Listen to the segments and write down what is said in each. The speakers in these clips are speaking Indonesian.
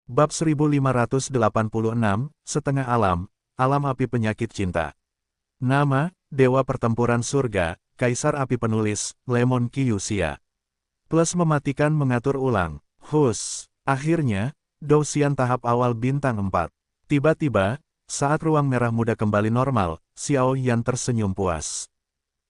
Bab 1586, Setengah Alam, Alam Api Penyakit Cinta. Nama, Dewa Pertempuran Surga, Kaisar Api Penulis, Lemon Kyushia. Plus mematikan mengatur ulang. Akhirnya, Dousian tahap awal bintang 4. Tiba-tiba, saat ruang merah muda kembali normal, Xiao Yan tersenyum puas.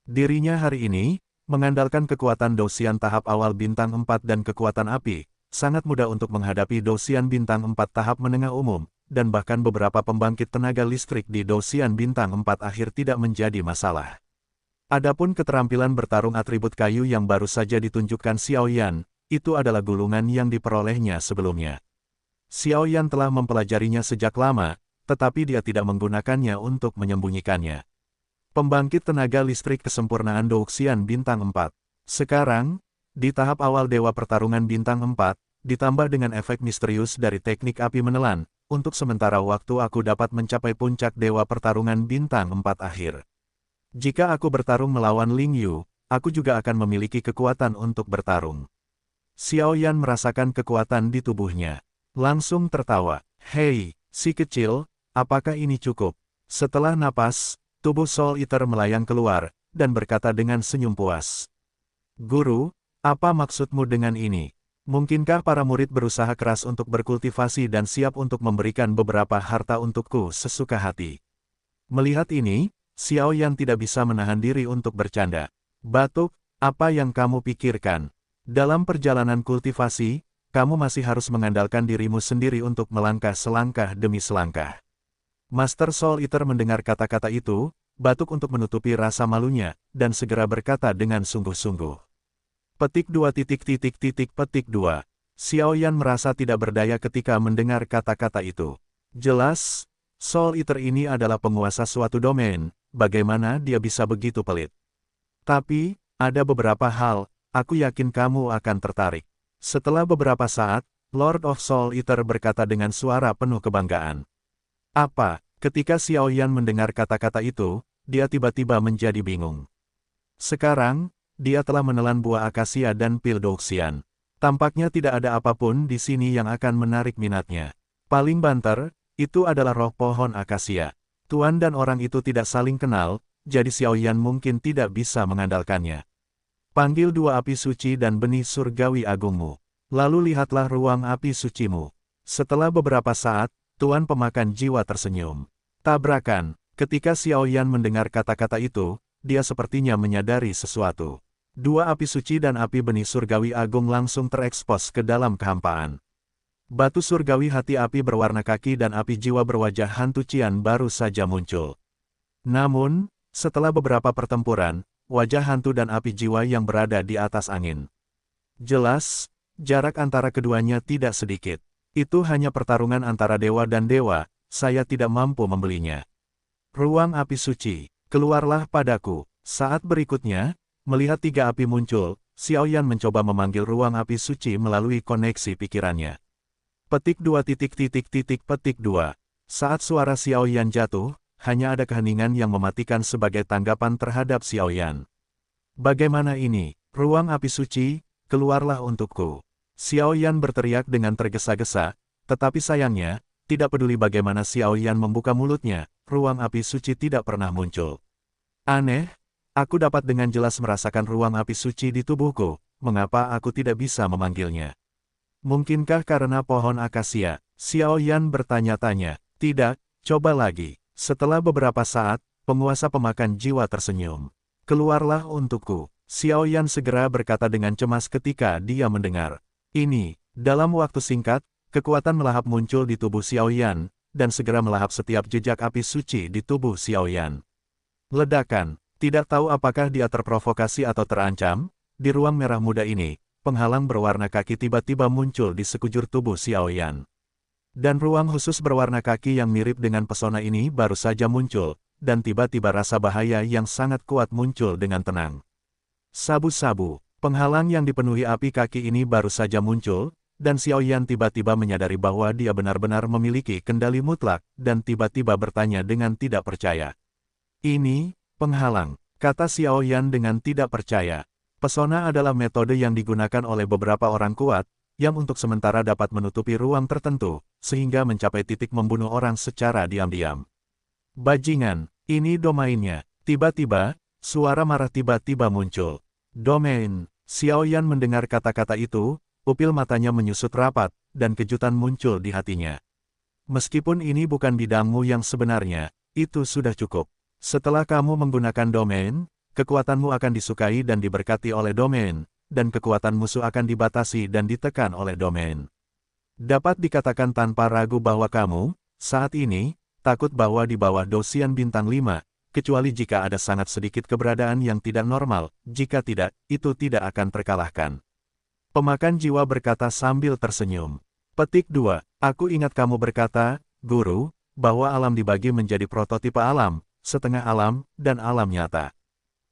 Dirinya hari ini, mengandalkan kekuatan Dousian tahap awal bintang 4 dan kekuatan api, sangat mudah untuk menghadapi Dousian bintang 4 tahap menengah umum, dan bahkan beberapa pembangkit tenaga listrik di Dousian bintang 4 akhir tidak menjadi masalah. Adapun keterampilan bertarung atribut kayu yang baru saja ditunjukkan Xiao Yan, itu adalah gulungan yang diperolehnya sebelumnya. Xiao Yan telah mempelajarinya sejak lama, tetapi dia tidak menggunakannya untuk menyembunyikannya. Pembangkit tenaga listrik kesempurnaan Dousian bintang 4. Sekarang, di tahap awal Dewa Pertarungan bintang 4, ditambah dengan efek misterius dari teknik api menelan, untuk sementara waktu aku dapat mencapai puncak Dewa Pertarungan bintang 4 akhir. Jika aku bertarung melawan Ling Yu, aku juga akan memiliki kekuatan untuk bertarung. Xiao Yan merasakan kekuatan di tubuhnya. Langsung tertawa. Hei, si kecil, apakah ini cukup? Setelah napas, tubuh Soul Eater melayang keluar, dan berkata dengan senyum puas. Guru, apa maksudmu dengan ini? Mungkinkah para murid berusaha keras untuk berkultivasi dan siap untuk memberikan beberapa harta untukku sesuka hati? Melihat ini, Xiao Yan tidak bisa menahan diri untuk bercanda. Batuk, apa yang kamu pikirkan? Dalam perjalanan kultivasi, kamu masih harus mengandalkan dirimu sendiri untuk melangkah selangkah demi selangkah. Master Soul Eater mendengar kata-kata itu, batuk untuk menutupi rasa malunya, dan segera berkata dengan sungguh-sungguh. Petik 2. Xiao Yan merasa tidak berdaya ketika mendengar kata-kata itu. Jelas, Soul Eater ini adalah penguasa suatu domain, bagaimana dia bisa begitu pelit? Tapi, ada beberapa hal, aku yakin kamu akan tertarik. Setelah beberapa saat, Lord of Soul Eater berkata dengan suara penuh kebanggaan. Apa? Ketika Xiao Yan mendengar kata-kata itu, dia tiba-tiba menjadi bingung. Sekarang, dia telah menelan buah akasia dan pil Dousian. Tampaknya tidak ada apapun di sini yang akan menarik minatnya. Paling banter, itu adalah roh pohon akasia. Tuan dan orang itu tidak saling kenal, jadi Xiao Yan mungkin tidak bisa mengandalkannya. Panggil 2 api suci dan benih surgawi agungmu. Lalu lihatlah ruang api sucimu. Setelah beberapa saat, Tuan pemakan jiwa tersenyum. Tabrakan. Ketika Xiao Yan mendengar kata-kata itu, dia sepertinya menyadari sesuatu. 2 api suci dan api benih surgawi agung langsung terekspos ke dalam kehampaan. Batu surgawi hati api berwarna kaki dan api jiwa berwajah hantu Cian baru saja muncul. Namun, setelah beberapa pertempuran, wajah hantu dan api jiwa yang berada di atas angin. Jelas, jarak antara keduanya tidak sedikit. Itu hanya pertarungan antara dewa dan dewa, saya tidak mampu membelinya. Ruang api suci, keluarlah padaku. Saat berikutnya, melihat 3 api muncul, Xiao Yan mencoba memanggil ruang api suci melalui koneksi pikirannya. Petik 2. Saat suara Xiao Yan jatuh, hanya ada keheningan yang mematikan sebagai tanggapan terhadap Xiao Yan. Bagaimana ini? Ruang api suci, keluarlah untukku. Xiao Yan berteriak dengan tergesa-gesa, tetapi sayangnya, tidak peduli bagaimana Xiao Yan membuka mulutnya, ruang api suci tidak pernah muncul. Aneh, aku dapat dengan jelas merasakan ruang api suci di tubuhku, mengapa aku tidak bisa memanggilnya? Mungkinkah karena pohon akasia? Xiao Yan bertanya-tanya. Tidak, coba lagi. Setelah beberapa saat, penguasa pemakan jiwa tersenyum. Keluarlah untukku. Xiao Yan segera berkata dengan cemas ketika dia mendengar. Ini, dalam waktu singkat, kekuatan melahap muncul di tubuh Xiao Yan, dan segera melahap setiap jejak api suci di tubuh Xiao Yan. Ledakan. Tidak tahu apakah dia terprovokasi atau terancam, di ruang merah muda ini, penghalang berwarna kaki tiba-tiba muncul di sekujur tubuh Xiao Yan. Dan ruang khusus berwarna kaki yang mirip dengan pesona ini baru saja muncul, dan tiba-tiba rasa bahaya yang sangat kuat muncul dengan tenang. Sabu-sabu, penghalang yang dipenuhi api kaki ini baru saja muncul, dan Xiao Yan tiba-tiba menyadari bahwa dia benar-benar memiliki kendali mutlak, dan tiba-tiba bertanya dengan tidak percaya. Ini, penghalang, kata Xiao Yan dengan tidak percaya. Pesona adalah metode yang digunakan oleh beberapa orang kuat, yang untuk sementara dapat menutupi ruang tertentu, sehingga mencapai titik membunuh orang secara diam-diam. Bajingan, ini domainnya. Tiba-tiba, suara marah tiba-tiba muncul. Domain. Xiaoyan mendengar kata-kata itu, pupil matanya menyusut rapat, dan kejutan muncul di hatinya. Meskipun ini bukan bidangmu yang sebenarnya, itu sudah cukup. Setelah kamu menggunakan domain, kekuatanmu akan disukai dan diberkati oleh domain, dan kekuatan musuh akan dibatasi dan ditekan oleh domain. Dapat dikatakan tanpa ragu bahwa kamu, saat ini, takut bahwa di bawah Dosian Bintang 5, kecuali jika ada sangat sedikit keberadaan yang tidak normal, jika tidak, itu tidak akan terkalahkan. Pemakan jiwa berkata sambil tersenyum. Petik 2. Aku ingat kamu berkata, Guru, bahwa alam dibagi menjadi prototipe alam, setengah alam, dan alam nyata.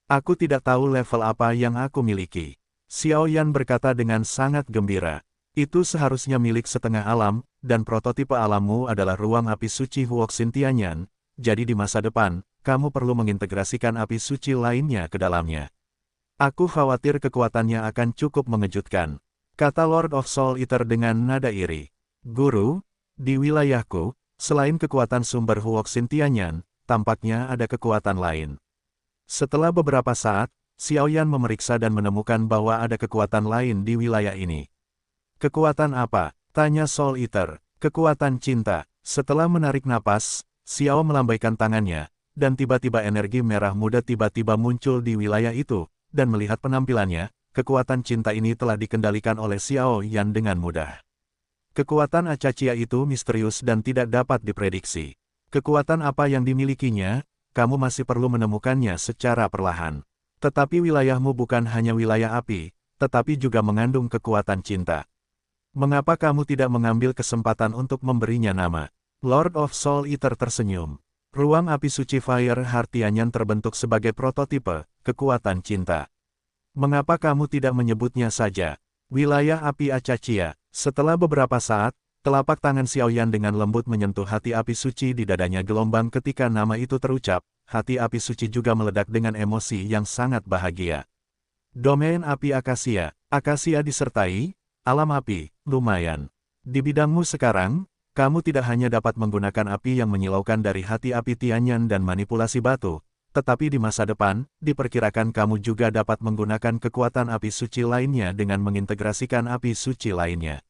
Aku tidak tahu level apa yang aku miliki. Xiaoyan berkata dengan sangat gembira. Itu seharusnya milik setengah alam, dan prototipe alammu adalah ruang api suci Huoxin Tianyan, jadi di masa depan, kamu perlu mengintegrasikan api suci lainnya ke dalamnya. Aku khawatir kekuatannya akan cukup mengejutkan, kata Lord of Soul Eater dengan nada iri. Guru, di wilayahku, selain kekuatan sumber Huoxin Tianyan, tampaknya ada kekuatan lain. Setelah beberapa saat, Xiaoyan memeriksa dan menemukan bahwa ada kekuatan lain di wilayah ini. Kekuatan apa? Tanya Soul Eater. Kekuatan cinta. Setelah menarik napas, Xiao melambaikan tangannya, dan tiba-tiba energi merah muda tiba-tiba muncul di wilayah itu, dan melihat penampilannya, kekuatan cinta ini telah dikendalikan oleh Xiao Yan dengan mudah. Kekuatan Acacia itu misterius dan tidak dapat diprediksi. Kekuatan apa yang dimilikinya, kamu masih perlu menemukannya secara perlahan. Tetapi wilayahmu bukan hanya wilayah api, tetapi juga mengandung kekuatan cinta. Mengapa kamu tidak mengambil kesempatan untuk memberinya nama? Lord of Soul Eater tersenyum. Ruang api suci Fire Heart Tianyan terbentuk sebagai prototipe kekuatan cinta. Mengapa kamu tidak menyebutnya saja? Wilayah api Acacia. Setelah beberapa saat, telapak tangan Xiaoyan dengan lembut menyentuh hati api suci di dadanya gelombang ketika nama itu terucap, hati api suci juga meledak dengan emosi yang sangat bahagia. Domain api Akasia disertai, alam api, lumayan. Di bidangmu sekarang, kamu tidak hanya dapat menggunakan api yang menyilaukan dari hati api Tianyan dan manipulasi batu, tetapi di masa depan, diperkirakan kamu juga dapat menggunakan kekuatan api suci lainnya dengan mengintegrasikan api suci lainnya.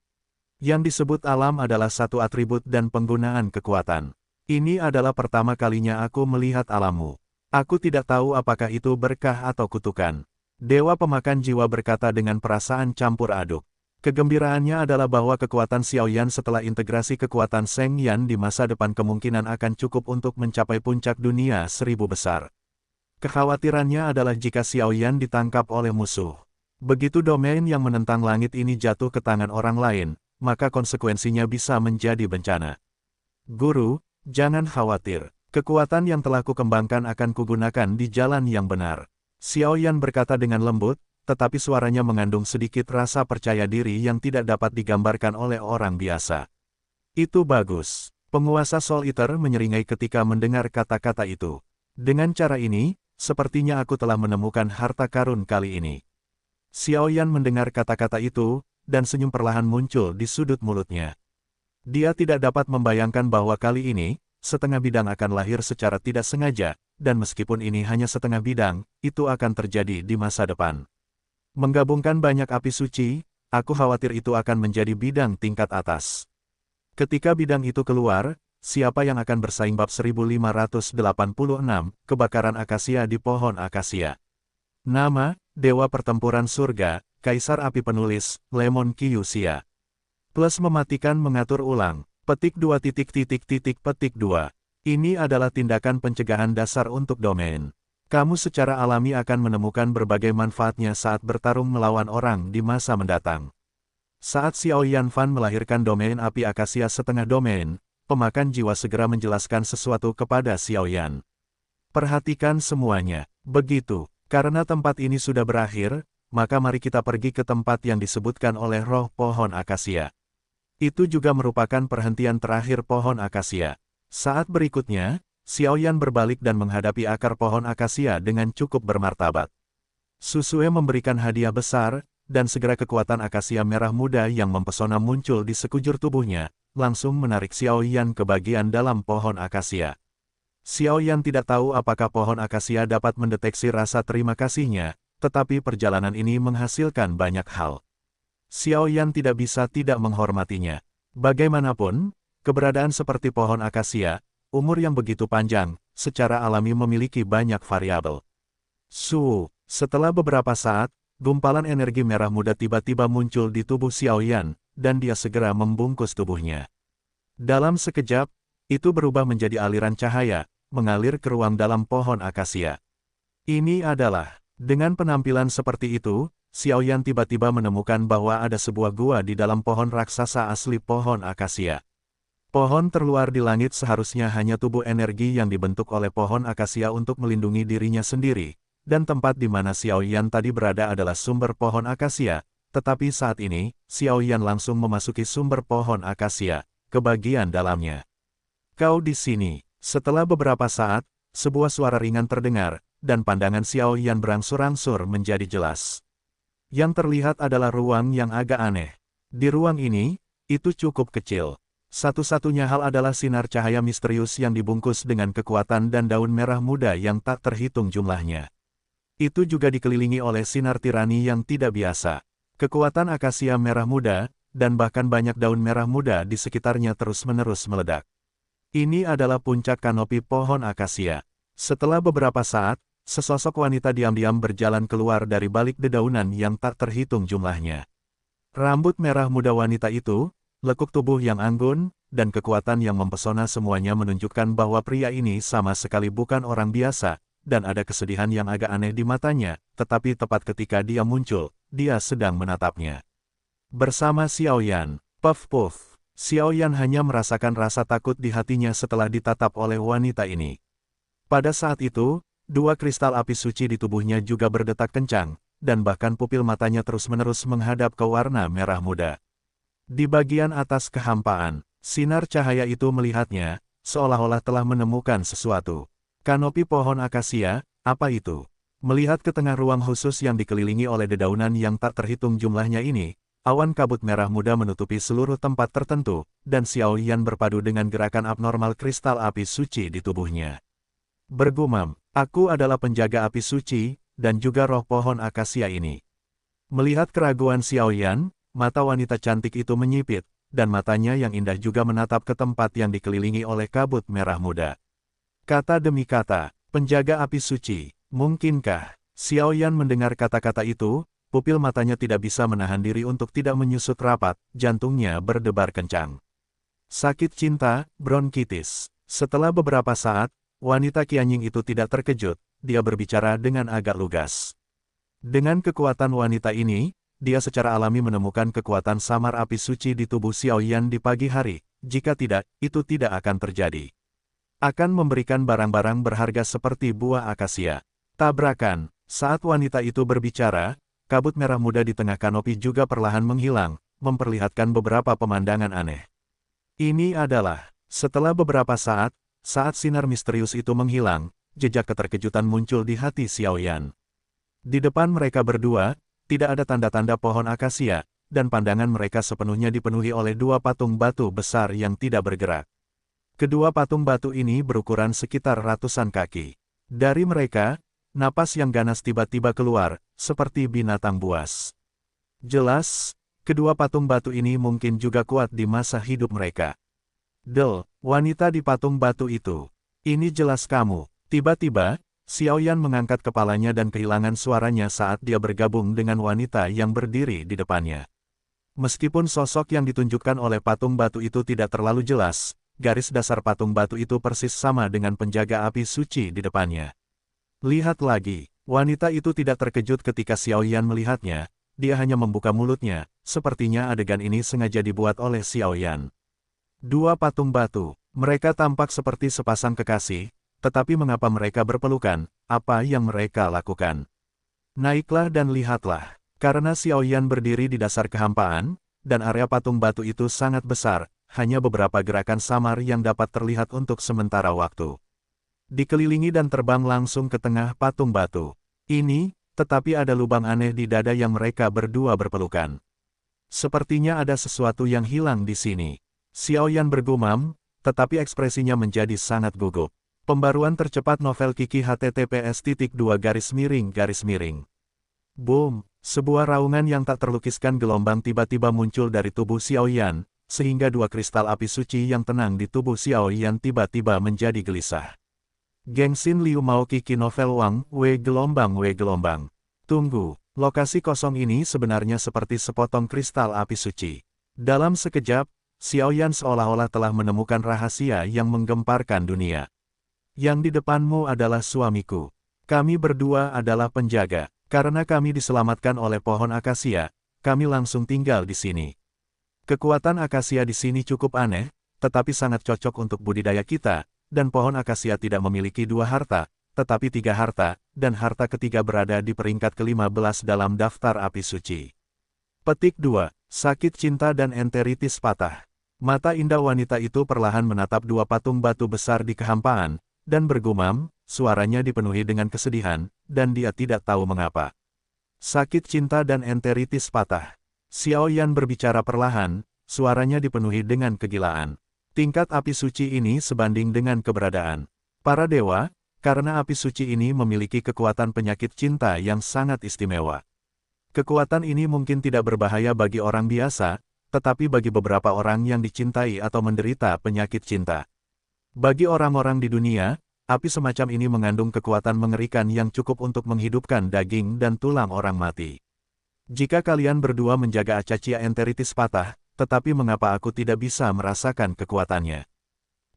Yang disebut alam adalah satu atribut dan penggunaan kekuatan. Ini adalah pertama kalinya aku melihat alammu. Aku tidak tahu apakah itu berkah atau kutukan. Dewa pemakan jiwa berkata dengan perasaan campur aduk. Kegembiraannya adalah bahwa kekuatan Xiaoyan setelah integrasi kekuatan Seng Yan di masa depan kemungkinan akan cukup untuk mencapai puncak dunia 1000 besar. Kekhawatirannya adalah jika Xiaoyan ditangkap oleh musuh. Begitu domain yang menentang langit ini jatuh ke tangan orang lain, maka konsekuensinya bisa menjadi bencana. Guru, jangan khawatir. Kekuatan yang telah kukembangkan akan kugunakan di jalan yang benar. Xiaoyan berkata dengan lembut, tetapi suaranya mengandung sedikit rasa percaya diri yang tidak dapat digambarkan oleh orang biasa. Itu bagus. Penguasa Soul Eater menyeringai ketika mendengar kata-kata itu. Dengan cara ini, sepertinya aku telah menemukan harta karun kali ini. Xiaoyan mendengar kata-kata itu, dan senyum perlahan muncul di sudut mulutnya. Dia tidak dapat membayangkan bahwa kali ini, setengah bidang akan lahir secara tidak sengaja, dan meskipun ini hanya setengah bidang, itu akan terjadi di masa depan. Menggabungkan banyak api suci, aku khawatir itu akan menjadi bidang tingkat atas. Ketika bidang itu keluar, siapa yang akan bersaing bab 1586, kebakaran akasia di pohon akasia. Nama, Dewa Pertempuran Surga, Kaisar Api Penulis, Lemon Kyusia. Plus mematikan mengatur ulang, petik 2 petik 2. Ini adalah tindakan pencegahan dasar untuk domain. Kamu secara alami akan menemukan berbagai manfaatnya saat bertarung melawan orang di masa mendatang. Saat Xiao Yanfan melahirkan domain api akasia setengah domain, pemakan jiwa segera menjelaskan sesuatu kepada Xiao Yan. Perhatikan semuanya. Begitu, karena tempat ini sudah berakhir, maka mari kita pergi ke tempat yang disebutkan oleh roh pohon akasia. Itu juga merupakan perhentian terakhir pohon akasia. Saat berikutnya, Xiaoyan berbalik dan menghadapi akar pohon akasia dengan cukup bermartabat. Susue memberikan hadiah besar, dan segera kekuatan akasia merah muda yang mempesona muncul di sekujur tubuhnya, langsung menarik Xiao Yan ke bagian dalam pohon akasia. Xiao Yan tidak tahu apakah pohon akasia dapat mendeteksi rasa terima kasihnya, tetapi perjalanan ini menghasilkan banyak hal. Xiao Yan tidak bisa tidak menghormatinya. Bagaimanapun, keberadaan seperti pohon akasia, umur yang begitu panjang, secara alami memiliki banyak variabel. Setelah beberapa saat, gumpalan energi merah muda tiba-tiba muncul di tubuh Xiao Yan, dan dia segera membungkus tubuhnya. Dalam sekejap, itu berubah menjadi aliran cahaya, mengalir ke ruang dalam pohon akasia. Ini adalah, dengan penampilan seperti itu, Xiao Yan tiba-tiba menemukan bahwa ada sebuah gua di dalam pohon raksasa asli pohon akasia. Pohon terluar di langit seharusnya hanya tubuh energi yang dibentuk oleh pohon akasia untuk melindungi dirinya sendiri, dan tempat di mana Xiao Yan tadi berada adalah sumber pohon akasia, tetapi saat ini, Xiao Yan langsung memasuki sumber pohon akasia, ke bagian dalamnya. Kau di sini. Setelah beberapa saat, sebuah suara ringan terdengar, dan pandangan Xiao Yan berangsur-angsur menjadi jelas. Yang terlihat adalah ruang yang agak aneh. Di ruang ini, itu cukup kecil. Satu-satunya hal adalah sinar cahaya misterius yang dibungkus dengan kekuatan dan daun merah muda yang tak terhitung jumlahnya. Itu juga dikelilingi oleh sinar tirani yang tidak biasa. Kekuatan akasia merah muda, dan bahkan banyak daun merah muda di sekitarnya terus-menerus meledak. Ini adalah puncak kanopi pohon akasia. Setelah beberapa saat, sesosok wanita diam-diam berjalan keluar dari balik dedaunan yang tak terhitung jumlahnya. Rambut merah muda wanita itu, lekuk tubuh yang anggun, dan kekuatan yang mempesona semuanya menunjukkan bahwa pria ini sama sekali bukan orang biasa, dan ada kesedihan yang agak aneh di matanya, tetapi tepat ketika dia muncul, dia sedang menatapnya. Bersama Xiao Yan, puff. Xiao Yan hanya merasakan rasa takut di hatinya setelah ditatap oleh wanita ini. Pada saat itu, dua kristal api suci di tubuhnya juga berdetak kencang, dan bahkan pupil matanya terus-menerus menghadap ke warna merah muda. Di bagian atas kehampaan, sinar cahaya itu melihatnya, seolah-olah telah menemukan sesuatu. Kanopi pohon akasia, apa itu? Melihat ke tengah ruang khusus yang dikelilingi oleh dedaunan yang tak terhitung jumlahnya ini, awan kabut merah muda menutupi seluruh tempat tertentu, dan Xiao Yan berpadu dengan gerakan abnormal kristal api suci di tubuhnya. Bergumam, aku adalah penjaga api suci, dan juga roh pohon akasia ini. Melihat keraguan Xiao Yan, mata wanita cantik itu menyipit, dan matanya yang indah juga menatap ke tempat yang dikelilingi oleh kabut merah muda. Kata demi kata, penjaga api suci, mungkinkah? Xiao Yan mendengar kata-kata itu, pupil matanya tidak bisa menahan diri untuk tidak menyusut rapat, jantungnya berdebar kencang. Sakit cinta, bronkitis. Setelah beberapa saat, wanita Qianying itu tidak terkejut, dia berbicara dengan agak lugas. Dengan kekuatan wanita ini, dia secara alami menemukan kekuatan samar api suci di tubuh Xiao Yan di pagi hari, jika tidak, itu tidak akan terjadi. Akan memberikan barang-barang berharga seperti buah akasia. Tabrakan, saat wanita itu berbicara, kabut merah muda di tengah kanopi juga perlahan menghilang, memperlihatkan beberapa pemandangan aneh. Ini adalah, setelah beberapa saat sinar misterius itu menghilang, jejak keterkejutan muncul di hati Xiao Yan. Di depan mereka berdua, tidak ada tanda-tanda pohon akasia, dan pandangan mereka sepenuhnya dipenuhi oleh dua patung batu besar yang tidak bergerak. Kedua patung batu ini berukuran sekitar ratusan kaki. Dari mereka, napas yang ganas tiba-tiba keluar, seperti binatang buas. Jelas, kedua patung batu ini mungkin juga kuat di masa hidup mereka. Wanita di patung batu itu. Ini jelas kamu. Tiba-tiba, Xiao Yan mengangkat kepalanya dan kehilangan suaranya saat dia bergabung dengan wanita yang berdiri di depannya. Meskipun sosok yang ditunjukkan oleh patung batu itu tidak terlalu jelas, garis dasar patung batu itu persis sama dengan penjaga api suci di depannya. Lihat lagi, wanita itu tidak terkejut ketika Xiao Yan melihatnya, dia hanya membuka mulutnya, sepertinya adegan ini sengaja dibuat oleh Xiao Yan. Dua patung batu, mereka tampak seperti sepasang kekasih, tetapi mengapa mereka berpelukan, apa yang mereka lakukan? Naiklah dan lihatlah, karena Xiao Yan berdiri di dasar kehampaan, dan area patung batu itu sangat besar, hanya beberapa gerakan samar yang dapat terlihat untuk sementara waktu. Dikelilingi dan terbang langsung ke tengah patung batu. Ini, tetapi ada lubang aneh di dada yang mereka berdua berpelukan. Sepertinya ada sesuatu yang hilang di sini. Xiao Yan bergumam, tetapi ekspresinya menjadi sangat gugup. Pembaruan tercepat novel Kiki https://. Boom! Sebuah raungan yang tak terlukiskan gelombang tiba-tiba muncul dari tubuh Xiao Yan, sehingga dua kristal api suci yang tenang di tubuh Xiao Yan tiba-tiba menjadi gelisah. Gengsin Liu Mao Kiki novel Wang, W gelombang. Tunggu, lokasi kosong ini sebenarnya seperti sepotong kristal api suci. Dalam sekejap, Xiao Yan seolah-olah telah menemukan rahasia yang menggemparkan dunia. Yang di depanmu adalah suamiku. Kami berdua adalah penjaga. Karena kami diselamatkan oleh pohon akasia, kami langsung tinggal di sini. Kekuatan akasia di sini cukup aneh, tetapi sangat cocok untuk budidaya kita, dan pohon akasia tidak memiliki dua harta, tetapi tiga harta, dan harta ketiga berada di peringkat ke-15 dalam daftar api suci. Petik 2. Sakit cinta dan enteritis patah. Mata indah wanita itu perlahan menatap dua patung batu besar di kehampaan, dan bergumam, suaranya dipenuhi dengan kesedihan, dan dia tidak tahu mengapa. Sakit cinta dan enteritis patah. Xiao Yan berbicara perlahan, suaranya dipenuhi dengan kegilaan. Tingkat api suci ini sebanding dengan keberadaan para dewa, karena api suci ini memiliki kekuatan penyakit cinta yang sangat istimewa. Kekuatan ini mungkin tidak berbahaya bagi orang biasa, tetapi bagi beberapa orang yang dicintai atau menderita penyakit cinta. Bagi orang-orang di dunia, api semacam ini mengandung kekuatan mengerikan yang cukup untuk menghidupkan daging dan tulang orang mati. Jika kalian berdua menjaga Acacia enteritis patah, tetapi mengapa aku tidak bisa merasakan kekuatannya?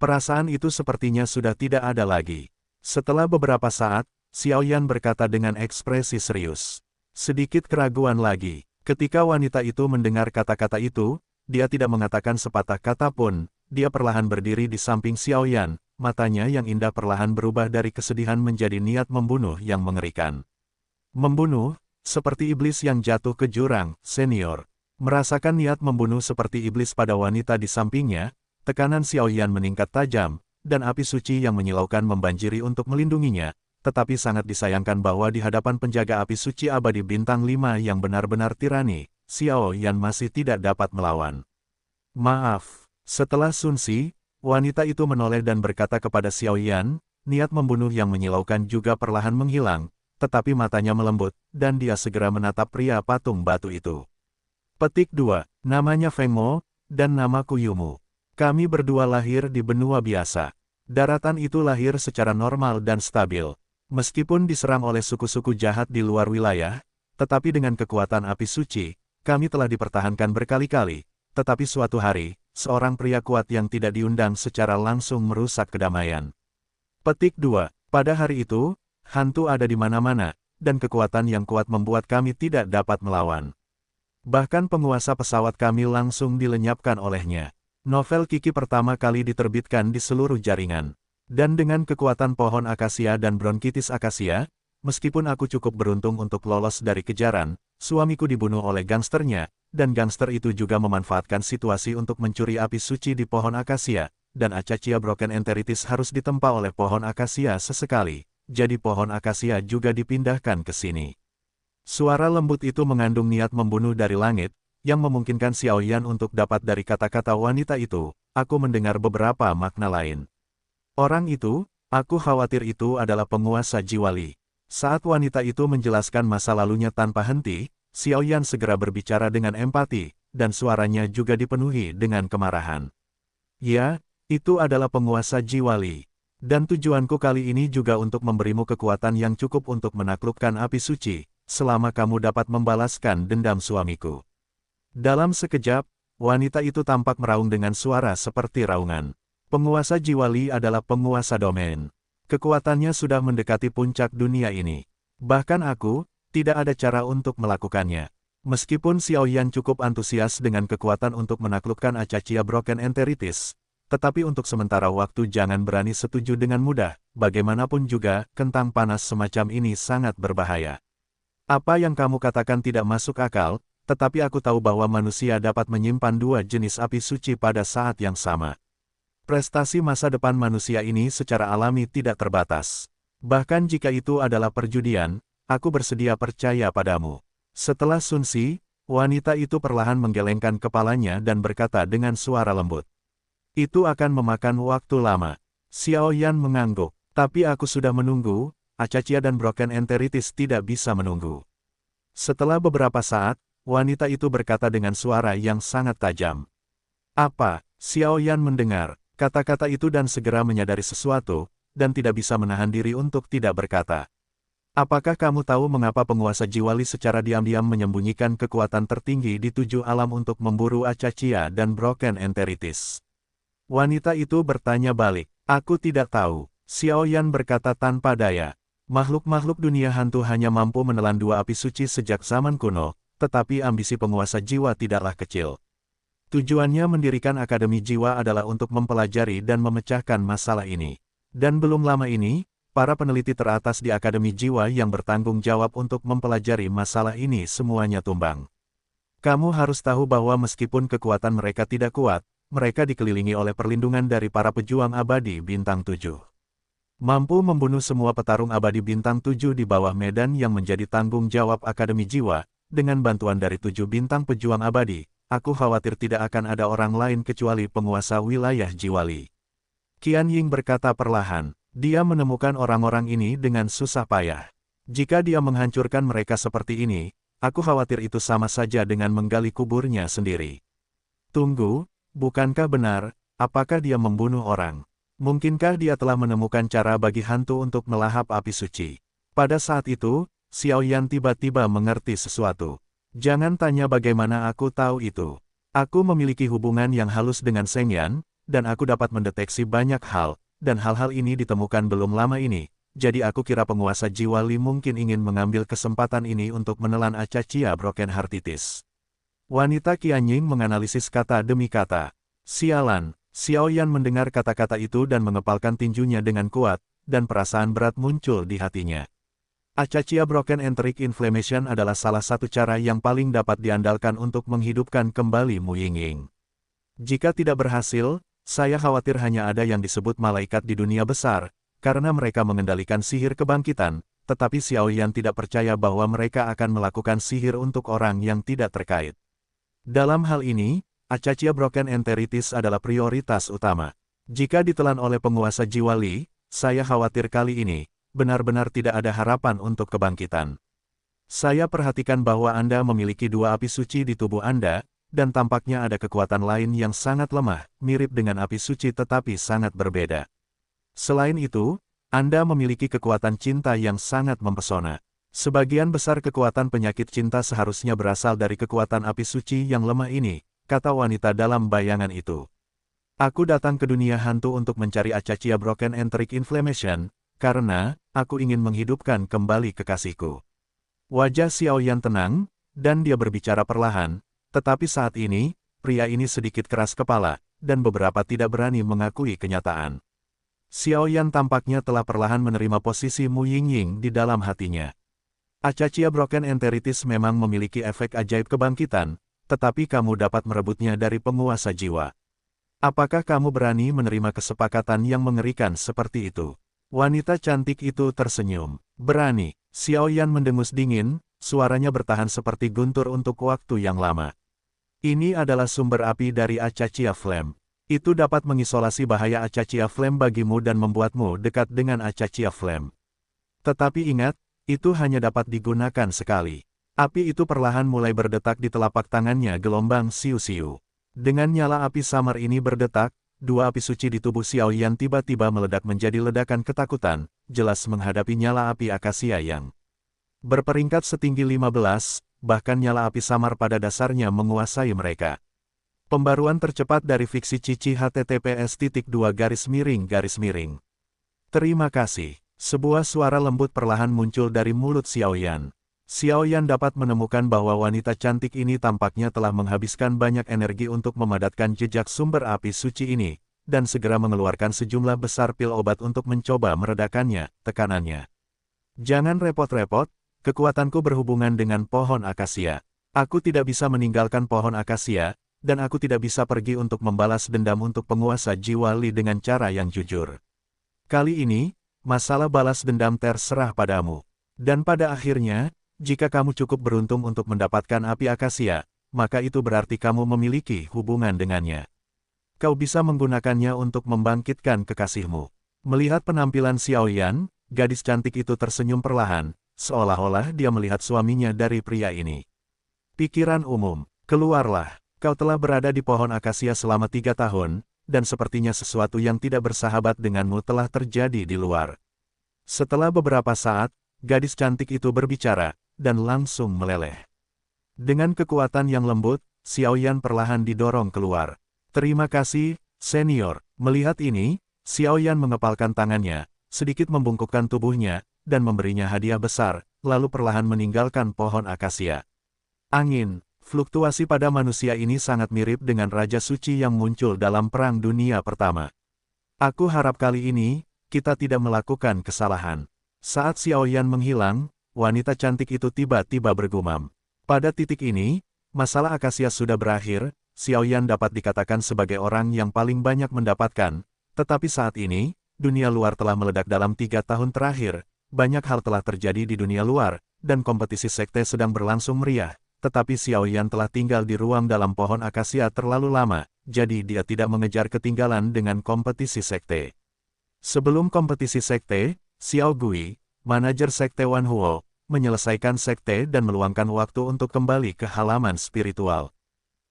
Perasaan itu sepertinya sudah tidak ada lagi. Setelah beberapa saat, Xiao Yan berkata dengan ekspresi serius. Sedikit keraguan lagi. Ketika wanita itu mendengar kata-kata itu, dia tidak mengatakan sepatah kata pun. Dia perlahan berdiri di samping Xiao Yan, matanya yang indah perlahan berubah dari kesedihan menjadi niat membunuh yang mengerikan. Membunuh, seperti iblis yang jatuh ke jurang, senior. Merasakan niat membunuh seperti iblis pada wanita di sampingnya, tekanan Xiao Yan meningkat tajam, dan api suci yang menyilaukan membanjiri untuk melindunginya, tetapi sangat disayangkan bahwa di hadapan penjaga api suci abadi bintang 5 yang benar-benar tirani, Xiao Yan masih tidak dapat melawan. Maaf. Setelah Sunsi, wanita itu menoleh dan berkata kepada Xiao Yan, niat membunuh yang menyilaukan juga perlahan menghilang, tetapi matanya melembut, dan dia segera menatap pria patung batu itu. Petik 2. Namanya Feng Mo, dan namaku Yumu. Kami berdua lahir di benua biasa. Daratan itu lahir secara normal dan stabil. Meskipun diserang oleh suku-suku jahat di luar wilayah, tetapi dengan kekuatan api suci, kami telah dipertahankan berkali-kali, tetapi suatu hari, seorang pria kuat yang tidak diundang secara langsung merusak kedamaian. Petik 2. Pada hari itu, hantu ada di mana-mana, dan kekuatan yang kuat membuat kami tidak dapat melawan. Bahkan penguasa pesawat kami langsung dilenyapkan olehnya. Novel Kiki pertama kali diterbitkan di seluruh jaringan. Dan dengan kekuatan pohon akasia dan bronkitis akasia, meskipun aku cukup beruntung untuk lolos dari kejaran, suamiku dibunuh oleh gangsternya, dan gangster itu juga memanfaatkan situasi untuk mencuri api suci di pohon akasia, dan Acacia Broken Enteritis harus ditempa oleh pohon akasia sesekali, jadi pohon akasia juga dipindahkan ke sini. Suara lembut itu mengandung niat membunuh dari langit, yang memungkinkan Xiao Yan untuk dapat dari kata-kata wanita itu, aku mendengar beberapa makna lain. Orang itu, aku khawatir itu adalah penguasa Jiwali. Saat wanita itu menjelaskan masa lalunya tanpa henti, Xiao Yan segera berbicara dengan empati, dan suaranya juga dipenuhi dengan kemarahan. Ya, itu adalah penguasa Jiwali. Dan tujuanku kali ini juga untuk memberimu kekuatan yang cukup untuk menaklukkan api suci, selama kamu dapat membalaskan dendam suamiku. Dalam sekejap, wanita itu tampak meraung dengan suara seperti raungan. Penguasa Jiwali adalah penguasa domain. Kekuatannya sudah mendekati puncak dunia ini. Bahkan aku, tidak ada cara untuk melakukannya. Meskipun Xiao Yan cukup antusias dengan kekuatan untuk menaklukkan Acacia Broken Enteritis, tetapi untuk sementara waktu jangan berani setuju dengan mudah, bagaimanapun juga, kentang panas semacam ini sangat berbahaya. Apa yang kamu katakan tidak masuk akal, tetapi aku tahu bahwa manusia dapat menyimpan dua jenis api suci pada saat yang sama. Prestasi masa depan manusia ini secara alami tidak terbatas. Bahkan jika itu adalah perjudian, aku bersedia percaya padamu. Setelah Sun Si, wanita itu perlahan menggelengkan kepalanya dan berkata dengan suara lembut. Itu akan memakan waktu lama. Xiao Yan mengangguk. Tapi aku sudah menunggu, Acaccia dan Broken Enteritis tidak bisa menunggu. Setelah beberapa saat, wanita itu berkata dengan suara yang sangat tajam. Apa? Xiao Yan mendengar kata-kata itu dan segera menyadari sesuatu, dan tidak bisa menahan diri untuk tidak berkata. Apakah kamu tahu mengapa penguasa Jiwali secara diam-diam menyembunyikan kekuatan tertinggi di 7 alam untuk memburu Acaccia dan Broken Enteritis? Wanita itu bertanya balik. Aku tidak tahu. Xiao Yan berkata tanpa daya. Makhluk-makhluk dunia hantu hanya mampu menelan 2 api suci sejak zaman kuno, tetapi ambisi penguasa jiwa tidaklah kecil. Tujuannya mendirikan Akademi Jiwa adalah untuk mempelajari dan memecahkan masalah ini. Dan belum lama ini, para peneliti teratas di Akademi Jiwa yang bertanggung jawab untuk mempelajari masalah ini semuanya tumbang. Kamu harus tahu bahwa meskipun kekuatan mereka tidak kuat, mereka dikelilingi oleh perlindungan dari para pejuang abadi Bintang 7. Mampu membunuh semua petarung abadi Bintang 7 di bawah medan yang menjadi tanggung jawab Akademi Jiwa, dengan bantuan dari 7 bintang pejuang abadi, aku khawatir tidak akan ada orang lain kecuali penguasa wilayah Jiwali. Qian Ying berkata perlahan, dia menemukan orang-orang ini dengan susah payah. Jika dia menghancurkan mereka seperti ini, aku khawatir itu sama saja dengan menggali kuburnya sendiri. Tunggu, bukankah benar, apakah dia membunuh orang? Mungkinkah dia telah menemukan cara bagi hantu untuk melahap api suci? Pada saat itu, Xiao Yan tiba-tiba mengerti sesuatu. Jangan tanya bagaimana aku tahu itu. Aku memiliki hubungan yang halus dengan Seng Yan, dan aku dapat mendeteksi banyak hal, dan hal-hal ini ditemukan belum lama ini. Jadi aku kira penguasa Jiwali mungkin ingin mengambil kesempatan ini untuk menelan Acaccia Broken Heartitis. Wanita Qian Ying menganalisis kata demi kata. Sialan. Xiao Yan mendengar kata-kata itu dan mengepalkan tinjunya dengan kuat, dan perasaan berat muncul di hatinya. Acaccia Broken Enteric Inflammation adalah salah satu cara yang paling dapat diandalkan untuk menghidupkan kembali Mu Yingying. Jika tidak berhasil, saya khawatir hanya ada yang disebut malaikat di dunia besar, karena mereka mengendalikan sihir kebangkitan, tetapi Xiao Yan tidak percaya bahwa mereka akan melakukan sihir untuk orang yang tidak terkait. Dalam hal ini, Acaccia Broken Enteritis adalah prioritas utama. Jika ditelan oleh penguasa Jiwali, saya khawatir kali ini, benar-benar tidak ada harapan untuk kebangkitan. Saya perhatikan bahwa Anda memiliki 2 api suci di tubuh Anda, dan tampaknya ada kekuatan lain yang sangat lemah, mirip dengan api suci tetapi sangat berbeda. Selain itu, Anda memiliki kekuatan cinta yang sangat mempesona. Sebagian besar kekuatan penyakit cinta seharusnya berasal dari kekuatan api suci yang lemah ini, kata wanita dalam bayangan itu. Aku datang ke dunia hantu untuk mencari Acaccia Broken Enteric Inflammation, karena aku ingin menghidupkan kembali kekasihku. Wajah Xiao Yan tenang, dan dia berbicara perlahan, tetapi saat ini, pria ini sedikit keras kepala, dan beberapa tidak berani mengakui kenyataan. Xiao Yan tampaknya telah perlahan menerima posisi Mu Yingying di dalam hatinya. Acaccia Broken Enteritis memang memiliki efek ajaib kebangkitan, tetapi kamu dapat merebutnya dari penguasa jiwa. Apakah kamu berani menerima kesepakatan yang mengerikan seperti itu? Wanita cantik itu tersenyum. Berani. Xiao Yan mendengus dingin, suaranya bertahan seperti guntur untuk waktu yang lama. Ini adalah sumber api dari Acaccia Flame. Itu dapat mengisolasi bahaya Acaccia Flame bagimu dan membuatmu dekat dengan Acaccia Flame. Tetapi ingat, itu hanya dapat digunakan sekali. Api itu perlahan mulai berdetak di telapak tangannya gelombang siu-siu. Dengan nyala api samar ini berdetak, 2 api suci di tubuh Xiao Yan tiba-tiba meledak menjadi ledakan ketakutan, jelas menghadapi nyala api akasia yang berperingkat setinggi 15, bahkan nyala api samar pada dasarnya menguasai mereka. Pembaruan tercepat dari fiksi Cici https://. Terima kasih. Sebuah suara lembut perlahan muncul dari mulut Xiao Yan. Xiao Yan dapat menemukan bahwa wanita cantik ini tampaknya telah menghabiskan banyak energi untuk memadatkan jejak sumber api suci ini, dan segera mengeluarkan sejumlah besar pil obat untuk mencoba meredakannya, tekanannya. Jangan repot-repot, kekuatanku berhubungan dengan pohon akasia. Aku tidak bisa meninggalkan pohon akasia, dan aku tidak bisa pergi untuk membalas dendam untuk penguasa jiwa Li dengan cara yang jujur. Kali ini, masalah balas dendam terserah padamu. Dan pada akhirnya, jika kamu cukup beruntung untuk mendapatkan api akasia, maka itu berarti kamu memiliki hubungan dengannya. Kau bisa menggunakannya untuk membangkitkan kekasihmu. Melihat penampilan Xiao Yan, gadis cantik itu tersenyum perlahan, seolah-olah dia melihat suaminya dari pria ini. Pikiran umum, keluarlah. Kau telah berada di pohon akasia selama 3 tahun, dan sepertinya sesuatu yang tidak bersahabat denganmu telah terjadi di luar. Setelah beberapa saat, gadis cantik itu berbicara, dan langsung meleleh. Dengan kekuatan yang lembut, Xiao Yan perlahan didorong keluar. Terima kasih, senior. Melihat ini, Xiao Yan mengepalkan tangannya, sedikit membungkukkan tubuhnya, dan memberinya hadiah besar, lalu perlahan meninggalkan pohon akasia. Angin, fluktuasi pada manusia ini sangat mirip dengan Raja Suci yang muncul dalam Perang Dunia Pertama. Aku harap kali ini, kita tidak melakukan kesalahan. Saat Xiao Yan menghilang, wanita cantik itu tiba-tiba bergumam. Pada titik ini, masalah akasia sudah berakhir, Xiao Yan dapat dikatakan sebagai orang yang paling banyak mendapatkan, tetapi saat ini, dunia luar telah meledak dalam 3 tahun terakhir, banyak hal telah terjadi di dunia luar, dan kompetisi sekte sedang berlangsung meriah, tetapi Xiao Yan telah tinggal di ruang dalam pohon akasia terlalu lama, jadi dia tidak mengejar ketinggalan dengan kompetisi sekte. Sebelum kompetisi sekte, Xiao Gui, manajer sekte Wan Huo, menyelesaikan sekte dan meluangkan waktu untuk kembali ke halaman spiritual.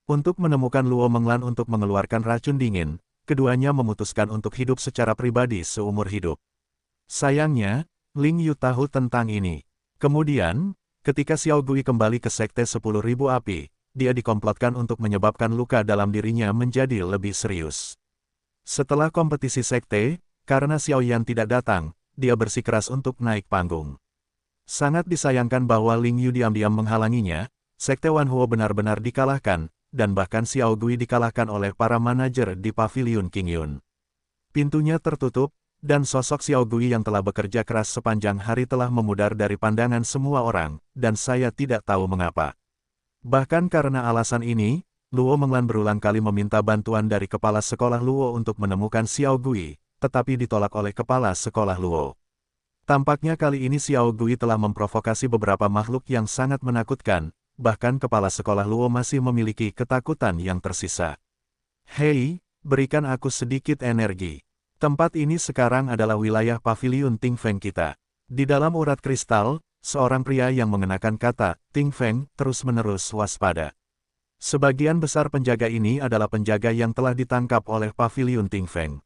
Untuk menemukan Luo Menglan untuk mengeluarkan racun dingin, keduanya memutuskan untuk hidup secara pribadi seumur hidup. Sayangnya, Ling Yu tahu tentang ini. Kemudian, ketika Xiao Gui kembali ke sekte 10.000 api, dia dikomplotkan untuk menyebabkan luka dalam dirinya menjadi lebih serius. Setelah kompetisi sekte, karena Xiao Yan tidak datang, dia bersikeras untuk naik panggung. Sangat disayangkan bahwa Ling Yu diam-diam menghalanginya, sekte Wan Huo benar-benar dikalahkan, dan bahkan Xiao Gui dikalahkan oleh para manajer di Paviliun Qingyun. Pintunya tertutup, dan sosok Xiao Gui yang telah bekerja keras sepanjang hari telah memudar dari pandangan semua orang, dan saya tidak tahu mengapa. Bahkan karena alasan ini, Luo Menglan berulang kali meminta bantuan dari kepala sekolah Luo untuk menemukan Xiao Gui, tetapi ditolak oleh kepala sekolah Luo. Tampaknya kali ini Xiao Gui telah memprovokasi beberapa makhluk yang sangat menakutkan, bahkan kepala sekolah Luo masih memiliki ketakutan yang tersisa. Hei, berikan aku sedikit energi. Tempat ini sekarang adalah wilayah Paviliun Ting Feng kita. Di dalam urat kristal, seorang pria yang mengenakan kata Ting Feng terus-menerus waspada. Sebagian besar penjaga ini adalah penjaga yang telah ditangkap oleh Paviliun Ting Feng.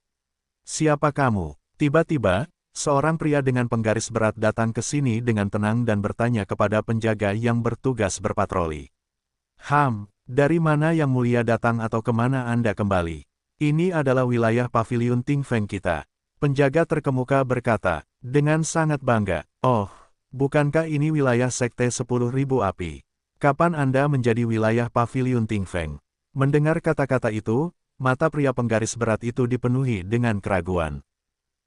Siapa kamu? Tiba-tiba, seorang pria dengan penggaris berat datang ke sini dengan tenang dan bertanya kepada penjaga yang bertugas berpatroli. Dari mana yang mulia datang atau kemana Anda kembali? Ini adalah wilayah Paviliun Ting Feng kita. Penjaga terkemuka berkata, dengan sangat bangga, oh, bukankah ini wilayah sekte 10.000 api? Kapan Anda menjadi wilayah Paviliun Ting Feng? Mendengar kata-kata itu, mata pria penggaris berat itu dipenuhi dengan keraguan.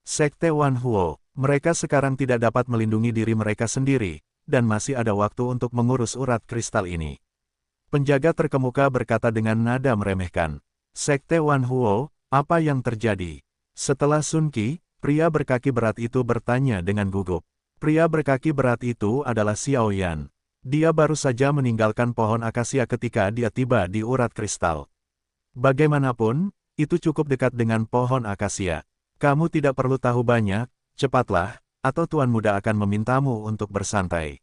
Sekte Wan Huo, mereka sekarang tidak dapat melindungi diri mereka sendiri, dan masih ada waktu untuk mengurus urat kristal ini. Penjaga terkemuka berkata dengan nada meremehkan. Sekte Wan Huo, apa yang terjadi? Setelah Sun Qi, pria berkaki berat itu bertanya dengan gugup. Pria berkaki berat itu adalah Xiao Yan. Dia baru saja meninggalkan pohon akasia ketika dia tiba di urat kristal. Bagaimanapun, itu cukup dekat dengan pohon akasia. Kamu tidak perlu tahu banyak, cepatlah, atau Tuan Muda akan memintamu untuk bersantai.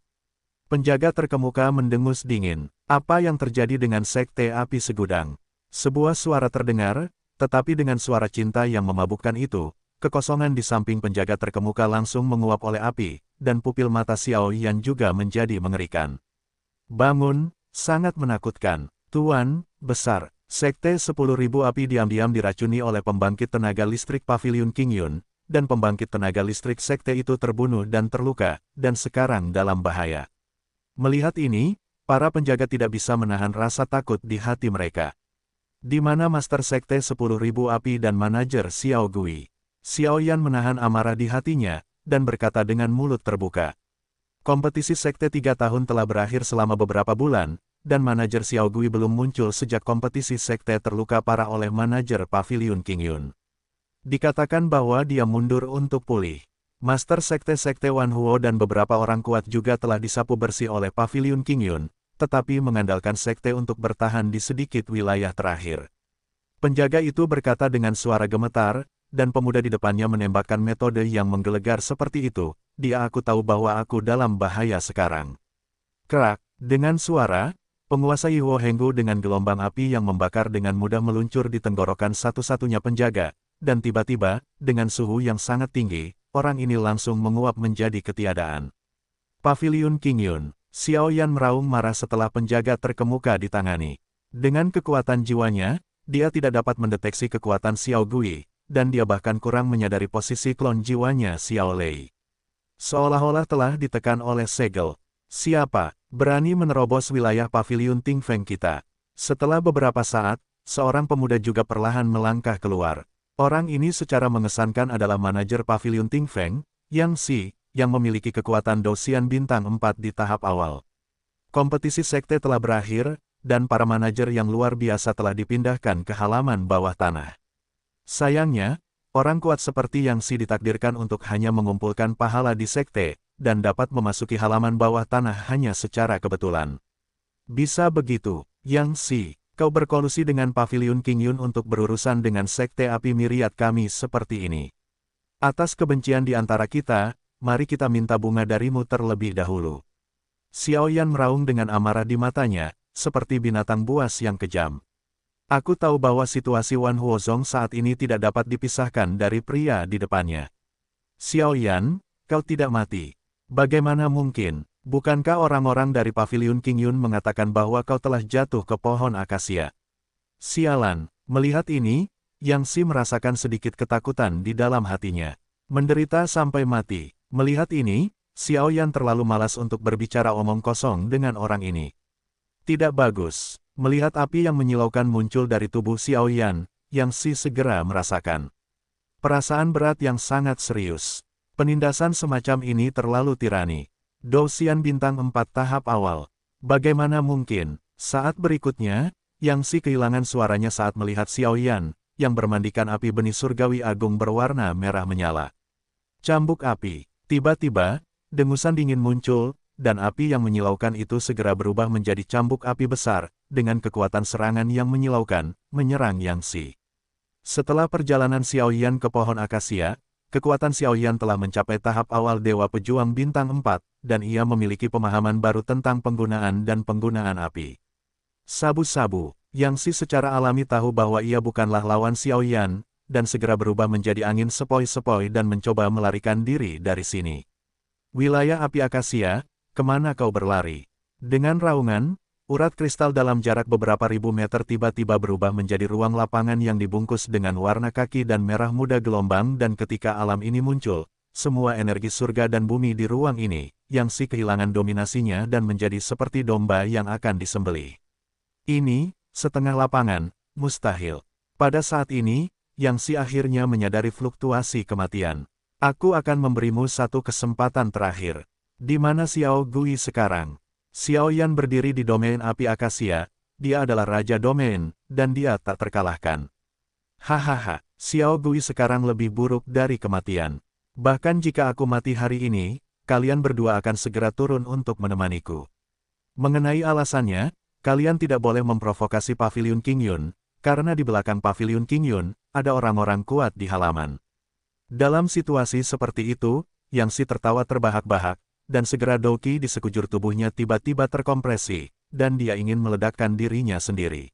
Penjaga terkemuka mendengus dingin. Apa yang terjadi dengan sekte api segudang? Sebuah suara terdengar, tetapi dengan suara cinta yang memabukkan itu, kekosongan di samping penjaga terkemuka langsung menguap oleh api, dan pupil mata Xiao Yan juga menjadi mengerikan. Bangun, sangat menakutkan. Tuan, besar. Sekte 10.000 api diam-diam diracuni oleh pembangkit tenaga listrik Paviliun Qingyun, dan pembangkit tenaga listrik sekte itu terbunuh dan terluka, dan sekarang dalam bahaya. Melihat ini, para penjaga tidak bisa menahan rasa takut di hati mereka. Di mana Master Sekte 10.000 api dan manajer Xiao Gui? Xiao Yan menahan amarah di hatinya, dan berkata dengan mulut terbuka. Kompetisi sekte 3 tahun telah berakhir selama beberapa bulan, dan manajer Xiao Gui belum muncul sejak kompetisi sekte terluka parah oleh manajer Paviliun Qingyun. Dikatakan bahwa dia mundur untuk pulih. Master Sekte-Sekte Wan Huo dan beberapa orang kuat juga telah disapu bersih oleh Paviliun Qingyun, tetapi mengandalkan sekte untuk bertahan di sedikit wilayah terakhir. Penjaga itu berkata dengan suara gemetar, dan pemuda di depannya menembakkan metode yang menggelegar seperti itu, aku tahu bahwa aku dalam bahaya sekarang. Kerak, dengan suara, penguasa Yihuo Henggu dengan gelombang api yang membakar dengan mudah meluncur di tenggorokan satu-satunya penjaga, dan tiba-tiba, dengan suhu yang sangat tinggi, orang ini langsung menguap menjadi ketiadaan. Paviliun Qingyun, Xiao Yan meraung marah setelah penjaga terkemuka ditangani. Dengan kekuatan jiwanya, dia tidak dapat mendeteksi kekuatan Xiao Gui, dan dia bahkan kurang menyadari posisi klon jiwanya Xiao Lei. Seolah-olah telah ditekan oleh segel. Siapa berani menerobos wilayah Paviliun Ting Feng kita? Setelah beberapa saat, seorang pemuda juga perlahan melangkah keluar. Orang ini secara mengesankan adalah manajer Paviliun Ting Feng, Yang Xi, yang memiliki kekuatan Dosian Bintang 4 di tahap awal. Kompetisi sekte telah berakhir, dan para manajer yang luar biasa telah dipindahkan ke halaman bawah tanah. Sayangnya, orang kuat seperti Yang Xi ditakdirkan untuk hanya mengumpulkan pahala di sekte, dan dapat memasuki halaman bawah tanah hanya secara kebetulan. Bisa begitu, Yang Xi, kau berkolusi dengan Paviliun Qingyun untuk berurusan dengan sekte api miriat kami seperti ini. Atas kebencian di antara kita, mari kita minta bunga darimu terlebih dahulu. Xiao Yan meraung dengan amarah di matanya, seperti binatang buas yang kejam. Aku tahu bahwa situasi Wan Huozong saat ini tidak dapat dipisahkan dari pria di depannya. Xiao Yan, kau tidak mati. Bagaimana mungkin? Bukankah orang-orang dari Paviliun Qingyun mengatakan bahwa kau telah jatuh ke pohon akasia? Sialan, melihat ini, Yang Xi merasakan sedikit ketakutan di dalam hatinya. Menderita sampai mati. Melihat ini, Xiao Yan terlalu malas untuk berbicara omong kosong dengan orang ini. Tidak bagus. Melihat api yang menyilaukan muncul dari tubuh Xiao Yan, Yang Xi segera merasakan perasaan berat yang sangat serius. Penindasan semacam ini terlalu tirani. Dosian Bintang 4 tahap awal. Bagaimana mungkin? Saat berikutnya, Yang Xi kehilangan suaranya saat melihat Xiao Yan, yang bermandikan api benih surgawi agung berwarna merah menyala. Cambuk api. Tiba-tiba, dengusan dingin muncul, dan api yang menyilaukan itu segera berubah menjadi cambuk api besar, dengan kekuatan serangan yang menyilaukan, menyerang Yang Xi. Setelah perjalanan Xiao Yan ke pohon akasia, kekuatan Xiao Yan telah mencapai tahap awal Dewa Pejuang Bintang 4, dan ia memiliki pemahaman baru tentang penggunaan dan penggunaan api. Sabu-sabu, Yang Xi secara alami tahu bahwa ia bukanlah lawan Xiao Yan, dan segera berubah menjadi angin sepoi-sepoi dan mencoba melarikan diri dari sini. Wilayah api akasia, kemana kau berlari? Dengan raungan, urat kristal dalam jarak beberapa ribu meter tiba-tiba berubah menjadi ruang lapangan yang dibungkus dengan warna kaki dan merah muda gelombang, dan ketika alam ini muncul, semua energi surga dan bumi di ruang ini, Yang Xi kehilangan dominasinya dan menjadi seperti domba yang akan disembelih. Ini, setengah lapangan, mustahil. Pada saat ini, Yang Xi akhirnya menyadari fluktuasi kematian. Aku akan memberimu satu kesempatan terakhir. Di mana Xiao Gui sekarang? Xiao Yan berdiri di domain api akasia, dia adalah Raja Domain, dan dia tak terkalahkan. Hahaha, Xiao Gui sekarang lebih buruk dari kematian. Bahkan jika aku mati hari ini, kalian berdua akan segera turun untuk menemaniku. Mengenai alasannya, kalian tidak boleh memprovokasi Paviliun Qingyun, karena di belakang Paviliun Qingyun, ada orang-orang kuat di halaman. Dalam situasi seperti itu, Yang Xi tertawa terbahak-bahak, dan segera Douqi di sekujur tubuhnya tiba-tiba terkompresi, dan dia ingin meledakkan dirinya sendiri.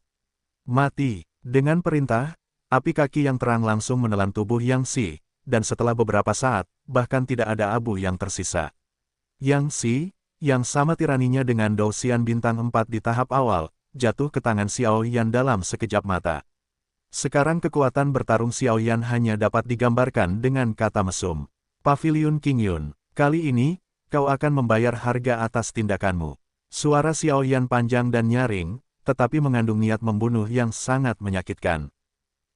Mati. Dengan perintah, api kaki yang terang langsung menelan tubuh Yang Xi, dan setelah beberapa saat, bahkan tidak ada abu yang tersisa. Yang Xi, yang sama tiraninya dengan Dosian Bintang 4 di tahap awal, jatuh ke tangan Xiao Yan dalam sekejap mata. Sekarang kekuatan bertarung Xiao Yan hanya dapat digambarkan dengan kata mesum. Paviliun Qingyun, kali ini, kau akan membayar harga atas tindakanmu. Suara Xiao Yan panjang dan nyaring, tetapi mengandung niat membunuh yang sangat menyakitkan.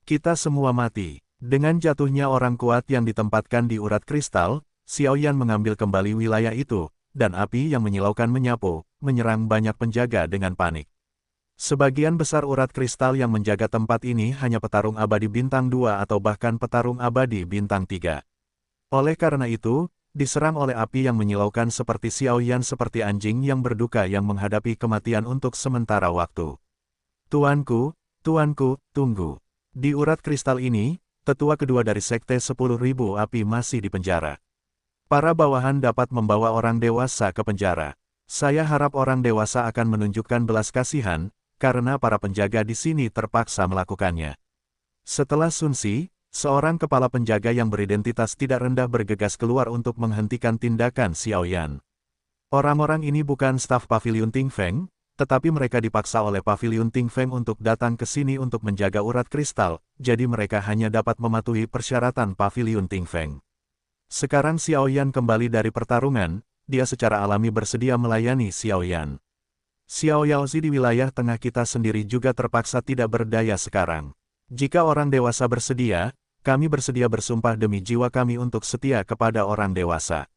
Kita semua mati. Dengan jatuhnya orang kuat yang ditempatkan di urat kristal, Xiao Yan mengambil kembali wilayah itu, dan api yang menyilaukan menyapu, menyerang banyak penjaga dengan panik. Sebagian besar urat kristal yang menjaga tempat ini hanya petarung abadi bintang 2 atau bahkan petarung abadi bintang 3. Oleh karena itu, diserang oleh api yang menyilaukan seperti Xiaoyan seperti anjing yang berduka yang menghadapi kematian untuk sementara waktu. Tuanku, tunggu. Di urat kristal ini, tetua kedua dari Sekte 10.000 Api masih di penjara. Para bawahan dapat membawa orang dewasa ke penjara. Saya harap orang dewasa akan menunjukkan belas kasihan, karena para penjaga di sini terpaksa melakukannya. Setelah Sun Si, seorang kepala penjaga yang beridentitas tidak rendah bergegas keluar untuk menghentikan tindakan Xiaoyan. Orang-orang ini bukan staf Paviliun Ting Feng, tetapi mereka dipaksa oleh Paviliun Ting Feng untuk datang ke sini untuk menjaga urat kristal, jadi mereka hanya dapat mematuhi persyaratan Paviliun Ting Feng. Sekarang Xiaoyan kembali dari pertarungan, dia secara alami bersedia melayani Xiaoyan. Xiao Yaozi di wilayah tengah kita sendiri juga terpaksa tidak berdaya sekarang. Jika orang dewasa bersedia, kami bersedia bersumpah demi jiwa kami untuk setia kepada orang dewasa.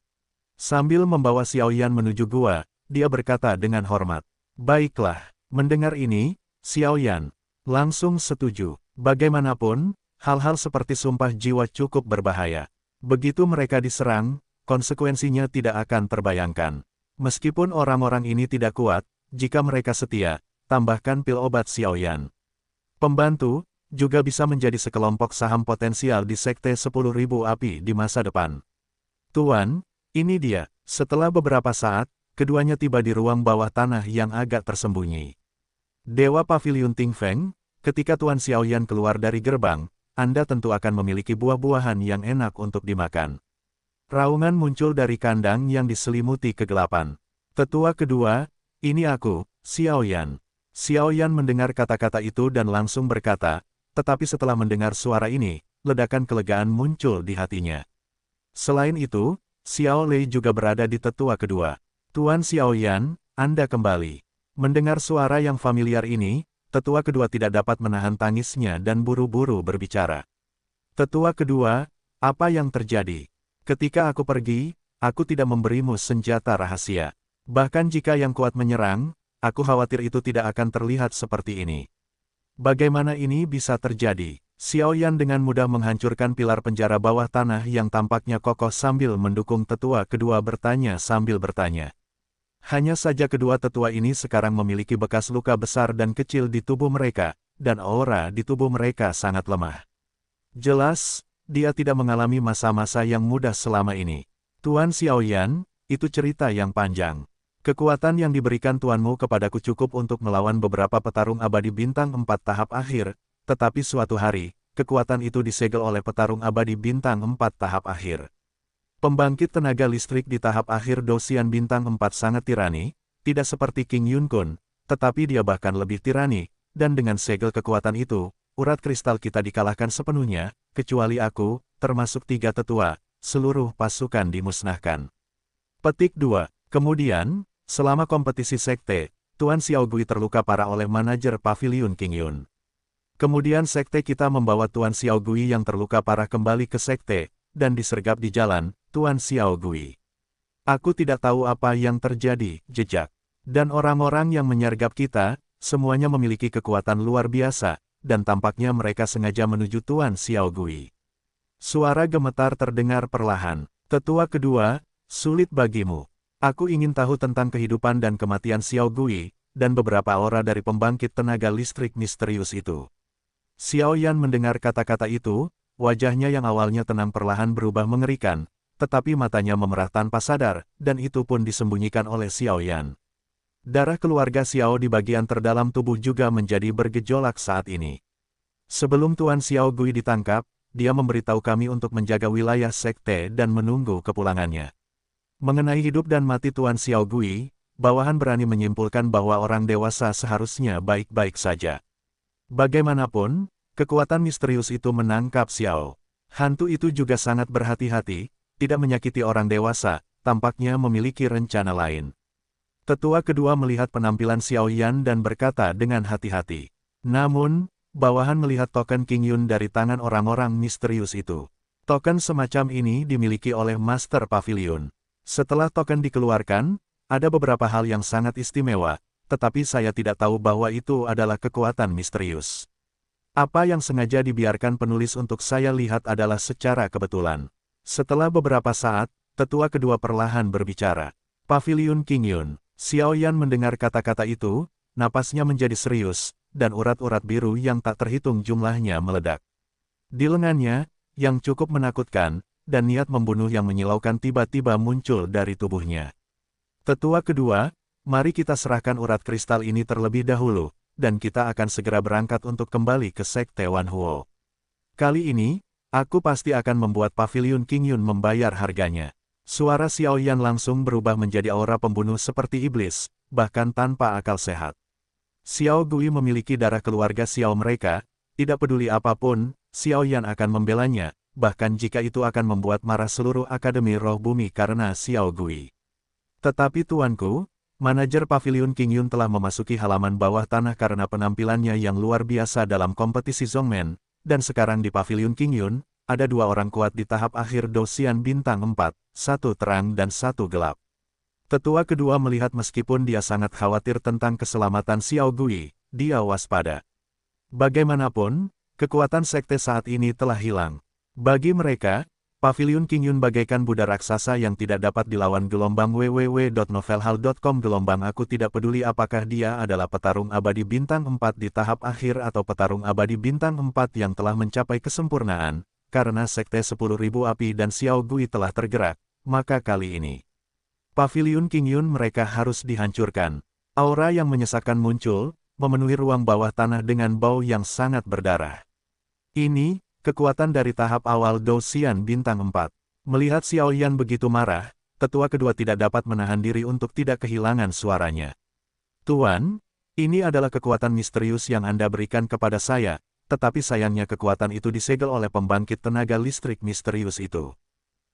Sambil membawa Xiaoyan menuju gua, dia berkata dengan hormat. Baiklah, mendengar ini, Xiaoyan langsung setuju. Bagaimanapun, hal-hal seperti sumpah jiwa cukup berbahaya. Begitu mereka diserang, konsekuensinya tidak akan terbayangkan. Meskipun orang-orang ini tidak kuat, jika mereka setia, tambahkan pil obat Xiaoyan. Pembantu, juga bisa menjadi sekelompok saham potensial di Sekte 10.000 Api di masa depan. Tuan, ini dia. Setelah beberapa saat, keduanya tiba di ruang bawah tanah yang agak tersembunyi. Dewa Paviliun Ting Feng, ketika Tuan Xiaoyan keluar dari gerbang, Anda tentu akan memiliki buah-buahan yang enak untuk dimakan. Raungan muncul dari kandang yang diselimuti kegelapan. Tetua kedua, ini aku, Xiaoyan. Xiaoyan mendengar kata-kata itu dan langsung berkata, tetapi setelah mendengar suara ini, ledakan kelegaan muncul di hatinya. Selain itu, Xiao Lei juga berada di tetua kedua. Tuan Xiaoyan, Anda kembali. Mendengar suara yang familiar ini, tetua kedua tidak dapat menahan tangisnya dan buru-buru berbicara. Tetua kedua, apa yang terjadi? Ketika aku pergi, aku tidak memberimu senjata rahasia. Bahkan jika yang kuat menyerang, aku khawatir itu tidak akan terlihat seperti ini. Bagaimana ini bisa terjadi? Xiaoyan dengan mudah menghancurkan pilar penjara bawah tanah yang tampaknya kokoh sambil mendukung tetua kedua bertanya sambil bertanya. Hanya saja kedua tetua ini sekarang memiliki bekas luka besar dan kecil di tubuh mereka, dan aura di tubuh mereka sangat lemah. Jelas, dia tidak mengalami masa-masa yang mudah selama ini. Tuan Xiaoyan, itu cerita yang panjang. Kekuatan yang diberikan tuanmu kepadaku cukup untuk melawan beberapa petarung abadi bintang 4 tahap akhir, tetapi suatu hari, kekuatan itu disegel oleh petarung abadi bintang 4 tahap akhir. Pembangkit tenaga listrik di tahap akhir Dosian bintang 4 sangat tirani, tidak seperti King Yun Kun, tetapi dia bahkan lebih tirani, dan dengan segel kekuatan itu, urat kristal kita dikalahkan sepenuhnya, kecuali aku, termasuk 3 tetua, seluruh pasukan dimusnahkan. Petik 2. Kemudian, selama kompetisi sekte, Tuan Xiaogui terluka parah oleh manajer Paviliun King Yun. Kemudian sekte kita membawa Tuan Xiaogui yang terluka parah kembali ke sekte, dan disergap di jalan, Tuan Xiaogui. Aku tidak tahu apa yang terjadi, jejak. Dan orang-orang yang menyergap kita, semuanya memiliki kekuatan luar biasa, dan tampaknya mereka sengaja menuju Tuan Xiaogui. Suara gemetar terdengar perlahan. Tetua kedua, sulit bagimu. Aku ingin tahu tentang kehidupan dan kematian Xiaogui, dan beberapa aura dari pembangkit tenaga listrik misterius itu. Xiaoyan mendengar kata-kata itu, wajahnya yang awalnya tenang perlahan berubah mengerikan, tetapi matanya memerah tanpa sadar, dan itu pun disembunyikan oleh Xiaoyan. Darah keluarga Xiao di bagian terdalam tubuh juga menjadi bergejolak saat ini. Sebelum Tuan Xiaogui ditangkap, dia memberitahu kami untuk menjaga wilayah sekte dan menunggu kepulangannya. Mengenai hidup dan mati Tuan Xiaogui, bawahan berani menyimpulkan bahwa orang dewasa seharusnya baik-baik saja. Bagaimanapun, kekuatan misterius itu menangkap Xiao. Hantu itu juga sangat berhati-hati, tidak menyakiti orang dewasa, tampaknya memiliki rencana lain. Tetua kedua melihat penampilan Xiaoyan dan berkata dengan hati-hati. Namun, bawahan melihat token King Yun dari tangan orang-orang misterius itu. Token semacam ini dimiliki oleh Master Pavilion. Setelah token dikeluarkan, ada beberapa hal yang sangat istimewa, tetapi saya tidak tahu bahwa itu adalah kekuatan misterius. Apa yang sengaja dibiarkan penulis untuk saya lihat adalah secara kebetulan. Setelah beberapa saat, tetua kedua perlahan berbicara. Paviliun Qingyun. Xiao Yan mendengar kata-kata itu, napasnya menjadi serius, dan urat-urat biru yang tak terhitung jumlahnya meledak. Di lengannya, yang cukup menakutkan, dan niat membunuh yang menyilaukan tiba-tiba muncul dari tubuhnya. Tetua kedua, mari kita serahkan urat kristal ini terlebih dahulu, dan kita akan segera berangkat untuk kembali ke Sekte Wanhuo. Kali ini, aku pasti akan membuat Paviliun Qingyun membayar harganya. Suara Xiao Yan langsung berubah menjadi aura pembunuh seperti iblis, bahkan tanpa akal sehat. Xiao Gui memiliki darah keluarga Xiao mereka, tidak peduli apapun, Xiao Yan akan membelanya, bahkan jika itu akan membuat marah seluruh Akademi Roh Bumi karena Xiao Gui. Tetapi tuanku, manajer Paviliun Qingyun telah memasuki halaman bawah tanah karena penampilannya yang luar biasa dalam kompetisi Zongmen, dan sekarang di Paviliun Qingyun, ada dua orang kuat di tahap akhir Dosian Bintang 4, satu terang dan satu gelap. Tetua kedua melihat meskipun dia sangat khawatir tentang keselamatan Xiao Gui, dia waspada. Bagaimanapun, kekuatan sekte saat ini telah hilang. Bagi mereka, Paviliun Qingyun bagaikan Buddha raksasa yang tidak dapat dilawan. Gelombang www.novelhal.com. Gelombang aku tidak peduli apakah dia adalah petarung abadi bintang 4 di tahap akhir atau petarung abadi bintang 4 yang telah mencapai kesempurnaan, karena sekte 10.000 api dan Xiao Gui telah tergerak, maka kali ini Paviliun Qingyun mereka harus dihancurkan. Aura yang menyesakkan muncul, memenuhi ruang bawah tanah dengan bau yang sangat berdarah. Ini, kekuatan dari tahap awal Dosian Bintang 4. Melihat Xiao Yan begitu marah, tetua kedua tidak dapat menahan diri untuk tidak kehilangan suaranya. Tuan, ini adalah kekuatan misterius yang Anda berikan kepada saya, tetapi sayangnya kekuatan itu disegel oleh pembangkit tenaga listrik misterius itu.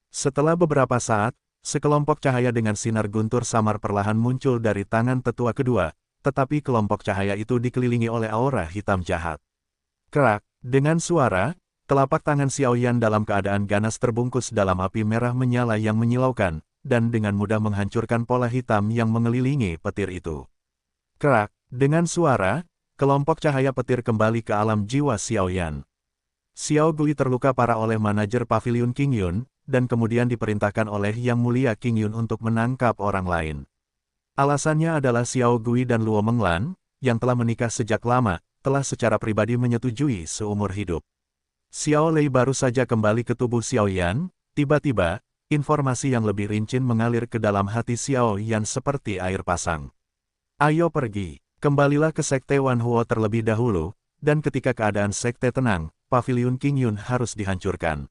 Setelah beberapa saat, sekelompok cahaya dengan sinar guntur samar perlahan muncul dari tangan tetua kedua, tetapi kelompok cahaya itu dikelilingi oleh aura hitam jahat. Kerak, dengan suara, telapak tangan Xiao Yan dalam keadaan ganas terbungkus dalam api merah menyala yang menyilaukan, dan dengan mudah menghancurkan pola hitam yang mengelilingi petir itu. Kerak, dengan suara, kelompok cahaya petir kembali ke alam jiwa Xiao Yan. Xiao Gui terluka parah oleh manajer Paviliun Qingyun, dan kemudian diperintahkan oleh Yang Mulia Qingyun untuk menangkap orang lain. Alasannya adalah Xiao Gui dan Luo Menglan, yang telah menikah sejak lama, telah secara pribadi menyetujui seumur hidup. Xiao Lei baru saja kembali ke tubuh Xiao Yan, tiba-tiba, informasi yang lebih rinci mengalir ke dalam hati Xiao Yan seperti air pasang. Ayo pergi. Kembalilah ke Sekte Wanhuo terlebih dahulu, dan ketika keadaan sekte tenang, Paviliun Qingyun harus dihancurkan.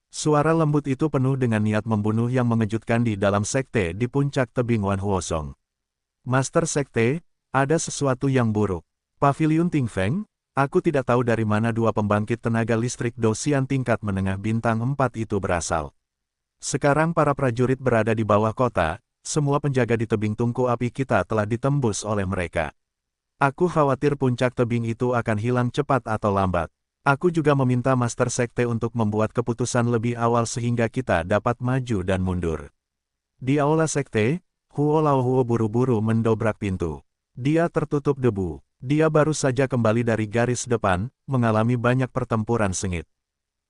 Suara lembut itu penuh dengan niat membunuh yang mengejutkan di dalam sekte di puncak tebing Wanhuo Song. Master Sekte, ada sesuatu yang buruk. Paviliun Tingfeng, aku tidak tahu dari mana dua pembangkit tenaga listrik Dosian tingkat menengah bintang 4 itu berasal. Sekarang para prajurit berada di bawah kota, semua penjaga di tebing tungku api kita telah ditembus oleh mereka. Aku khawatir puncak tebing itu akan hilang cepat atau lambat. Aku juga meminta Master Sekte untuk membuat keputusan lebih awal sehingga kita dapat maju dan mundur. Di aula Sekte, Huo Laohuo buru-buru mendobrak pintu. Dia tertutup debu. Dia baru saja kembali dari garis depan, mengalami banyak pertempuran sengit.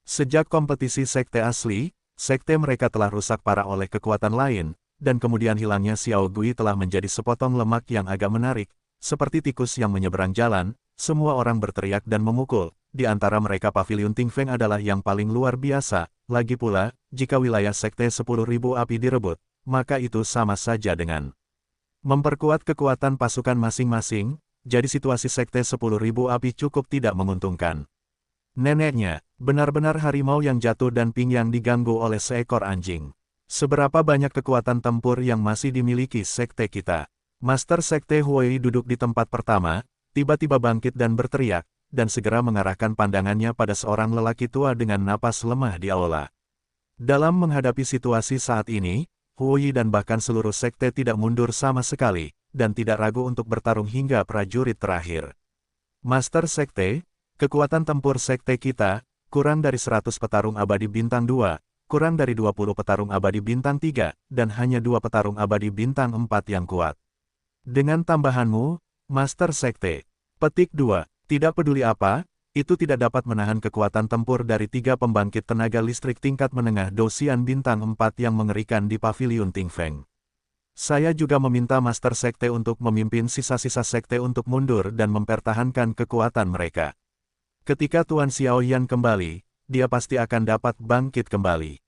Sejak kompetisi Sekte asli, Sekte mereka telah rusak parah oleh kekuatan lain, dan kemudian hilangnya Xiao Gui telah menjadi sepotong lemak yang agak menarik. Seperti tikus yang menyeberang jalan, semua orang berteriak dan memukul, di antara mereka Paviliun Tingfeng adalah yang paling luar biasa, lagi pula, jika wilayah Sekte 10.000 api direbut, maka itu sama saja dengan memperkuat kekuatan pasukan masing-masing, jadi situasi Sekte 10.000 api cukup tidak menguntungkan. Neneknya, benar-benar harimau yang jatuh dan pinggang diganggu oleh seekor anjing. Seberapa banyak kekuatan tempur yang masih dimiliki Sekte kita? Master Sekte Huai duduk di tempat pertama, tiba-tiba bangkit dan berteriak, dan segera mengarahkan pandangannya pada seorang lelaki tua dengan napas lemah di aula. Dalam menghadapi situasi saat ini, Huai dan bahkan seluruh sekte tidak mundur sama sekali, dan tidak ragu untuk bertarung hingga prajurit terakhir. Master Sekte, kekuatan tempur sekte kita, kurang dari 100 petarung abadi bintang 2, kurang dari 20 petarung abadi bintang 3, dan hanya 2 petarung abadi bintang 4 yang kuat. Dengan tambahanmu, Master Sekte. Petik 2. Tidak peduli apa, itu tidak dapat menahan kekuatan tempur dari 3 pembangkit tenaga listrik tingkat menengah Dosian bintang 4 yang mengerikan di Paviliun Tingfeng. Saya juga meminta Master Sekte untuk memimpin sisa-sisa sekte untuk mundur dan mempertahankan kekuatan mereka. Ketika Tuan Xiaoyan kembali, dia pasti akan dapat bangkit kembali.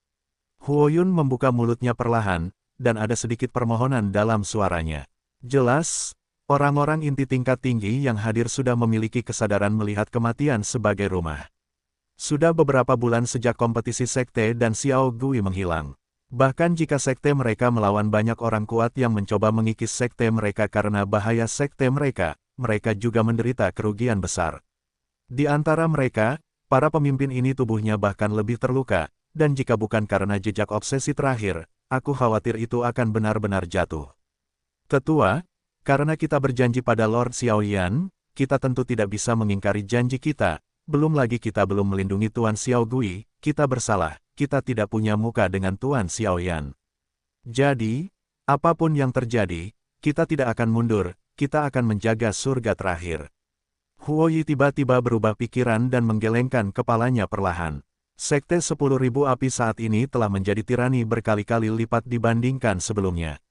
Huoyun membuka mulutnya perlahan, dan ada sedikit permohonan dalam suaranya. Jelas, orang-orang inti tingkat tinggi yang hadir sudah memiliki kesadaran melihat kematian sebagai rumah. Sudah beberapa bulan sejak kompetisi sekte dan Xiao Gui menghilang. Bahkan jika sekte mereka melawan banyak orang kuat yang mencoba mengikis sekte mereka karena bahaya sekte mereka juga menderita kerugian besar. Di antara mereka, para pemimpin ini tubuhnya bahkan lebih terluka, dan jika bukan karena jejak obsesi terakhir, aku khawatir itu akan benar-benar jatuh. Tetua, karena kita berjanji pada Lord Xiaoyan, kita tentu tidak bisa mengingkari janji kita, belum lagi kita belum melindungi Tuan Xiao Gui, kita bersalah, kita tidak punya muka dengan Tuan Xiaoyan. Jadi, apapun yang terjadi, kita tidak akan mundur, kita akan menjaga surga terakhir. Huoyi tiba-tiba berubah pikiran dan menggelengkan kepalanya perlahan. Sekte 10.000 api saat ini telah menjadi tirani berkali-kali lipat dibandingkan sebelumnya.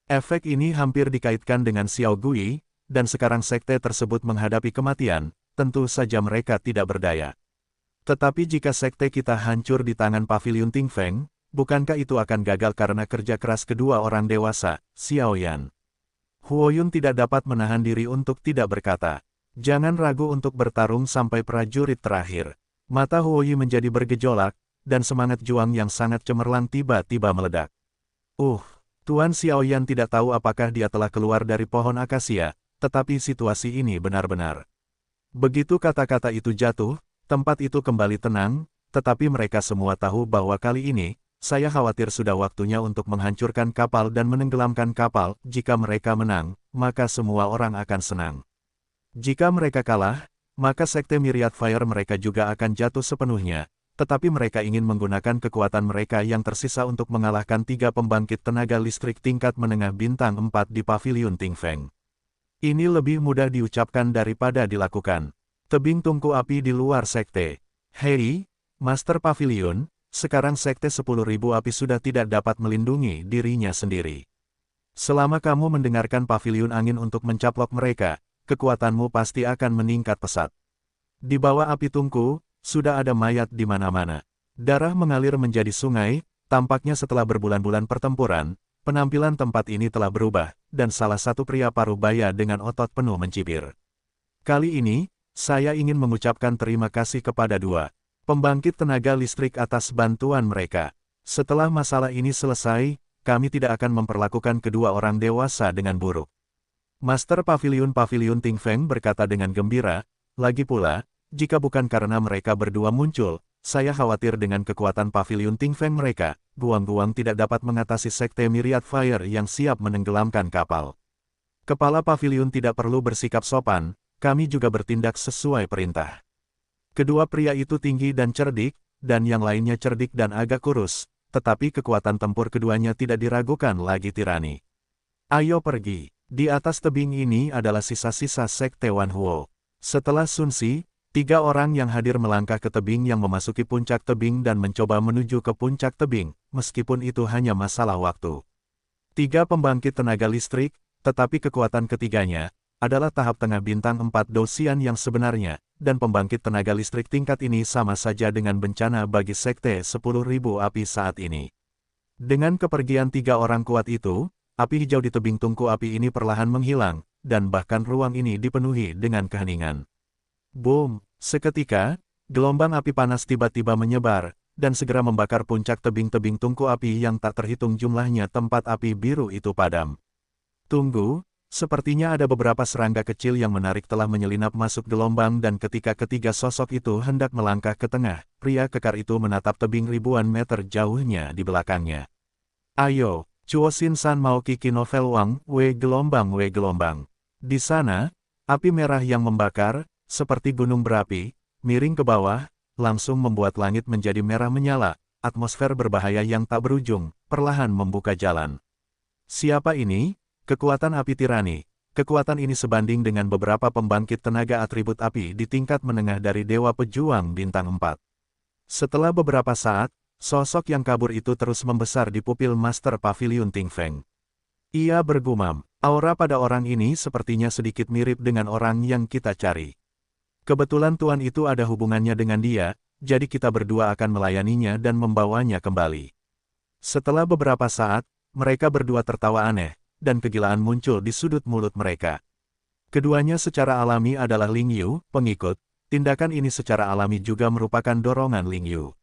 Efek ini hampir dikaitkan dengan Xiao Gui, dan sekarang sekte tersebut menghadapi kematian, tentu saja mereka tidak berdaya. Tetapi jika sekte kita hancur di tangan Paviliun Tingfeng, bukankah itu akan gagal karena kerja keras kedua orang dewasa, Xiaoyan? Huoyun tidak dapat menahan diri untuk tidak berkata. Jangan ragu untuk bertarung sampai prajurit terakhir. Mata Huoyi menjadi bergejolak, dan semangat juang yang sangat cemerlang tiba-tiba meledak. Tuan Xiaoyan tidak tahu apakah dia telah keluar dari pohon akasia, tetapi situasi ini benar-benar. Begitu kata-kata itu jatuh, tempat itu kembali tenang, tetapi mereka semua tahu bahwa kali ini, saya khawatir sudah waktunya untuk menghancurkan kapal dan menenggelamkan kapal. Jika mereka menang, maka semua orang akan senang. Jika mereka kalah, maka sekte Myriad Fire mereka juga akan jatuh sepenuhnya, tetapi mereka ingin menggunakan kekuatan mereka yang tersisa untuk mengalahkan 3 pembangkit tenaga listrik tingkat menengah bintang 4 di Paviliun Tingfeng. Ini lebih mudah diucapkan daripada dilakukan. Tebing tungku api di luar sekte. Hei, Master Paviliun, sekarang sekte 10.000 api sudah tidak dapat melindungi dirinya sendiri. Selama kamu mendengarkan Paviliun Angin untuk mencaplok mereka, kekuatanmu pasti akan meningkat pesat. Di bawah api tungku, sudah ada mayat di mana-mana. Darah mengalir menjadi sungai, tampaknya setelah berbulan-bulan pertempuran, penampilan tempat ini telah berubah, dan salah satu pria paruh baya dengan otot penuh mencibir. Kali ini, saya ingin mengucapkan terima kasih kepada 2 pembangkit tenaga listrik atas bantuan mereka. Setelah masalah ini selesai, kami tidak akan memperlakukan kedua orang dewasa dengan buruk. Master Paviliun Tingfeng berkata dengan gembira, lagi pula, jika bukan karena mereka berdua muncul, saya khawatir dengan kekuatan Paviliun Tingfeng mereka, Guang-Guang tidak dapat mengatasi sekte Myriad Fire yang siap menenggelamkan kapal. Kepala Paviliun tidak perlu bersikap sopan, kami juga bertindak sesuai perintah. Kedua pria itu tinggi dan cerdik, dan yang lainnya cerdik dan agak kurus, tetapi kekuatan tempur keduanya tidak diragukan lagi tirani. Ayo pergi, di atas tebing ini adalah sisa-sisa sekte Wan Huo. Setelah Sun Si, 3 orang yang hadir melangkah ke tebing yang memasuki puncak tebing dan mencoba menuju ke puncak tebing, meskipun itu hanya masalah waktu. 3 pembangkit tenaga listrik, tetapi kekuatan ketiganya, adalah tahap tengah bintang 4 Dosian yang sebenarnya, dan pembangkit tenaga listrik tingkat ini sama saja dengan bencana bagi sekte 10.000 api saat ini. Dengan kepergian 3 orang kuat itu, api hijau di tebing tungku api ini perlahan menghilang, dan bahkan ruang ini dipenuhi dengan keheningan. Boom! Seketika, gelombang api panas tiba-tiba menyebar, dan segera membakar puncak tebing-tebing tungku api yang tak terhitung jumlahnya. Tempat api biru itu padam. Tunggu, sepertinya ada beberapa serangga kecil yang menarik telah menyelinap masuk gelombang dan ketika ketiga sosok itu hendak melangkah ke tengah, pria kekar itu menatap tebing ribuan meter jauhnya di belakangnya. Ayo, Chuo Xin San mau Kiki Novel Wang, we gelombang. Di sana, api merah yang membakar, seperti gunung berapi, miring ke bawah, langsung membuat langit menjadi merah menyala, atmosfer berbahaya yang tak berujung, perlahan membuka jalan. Siapa ini? Kekuatan api tirani. Kekuatan ini sebanding dengan beberapa pembangkit tenaga atribut api di tingkat menengah dari Dewa Pejuang Bintang 4. Setelah beberapa saat, sosok yang kabur itu terus membesar di pupil Master Pavilion Ting Feng. Ia bergumam, aura pada orang ini sepertinya sedikit mirip dengan orang yang kita cari. Kebetulan tuan itu ada hubungannya dengan dia, jadi kita berdua akan melayaninya dan membawanya kembali. Setelah beberapa saat, mereka berdua tertawa aneh, dan kegilaan muncul di sudut mulut mereka. Keduanya secara alami adalah Ling Yu, pengikut. Tindakan ini secara alami juga merupakan dorongan Ling Yu.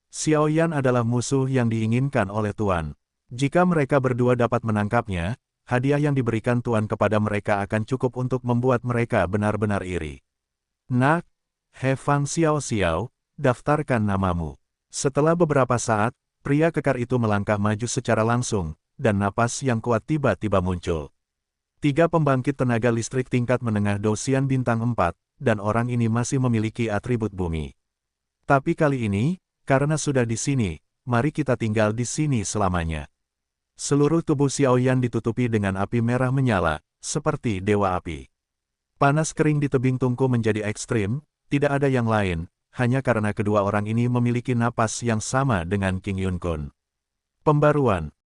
Xiao Yan adalah musuh yang diinginkan oleh Tuan. Jika mereka berdua dapat menangkapnya, hadiah yang diberikan Tuan kepada mereka akan cukup untuk membuat mereka benar-benar iri. Nak, He Fang Xiao Xiao, daftarkan namamu. Setelah beberapa saat, pria kekar itu melangkah maju secara langsung, dan napas yang kuat tiba-tiba muncul. 3 pembangkit tenaga listrik tingkat menengah Dosian Bintang 4, dan orang ini masih memiliki atribut bumi. Tapi kali ini, karena sudah di sini, mari kita tinggal di sini selamanya. Seluruh tubuh Xiao Yan ditutupi dengan api merah menyala, seperti dewa api. Panas kering di tebing tungku menjadi ekstrim, tidak ada yang lain, hanya karena kedua orang ini memiliki napas yang sama dengan King Yun Kun. Pembaruan.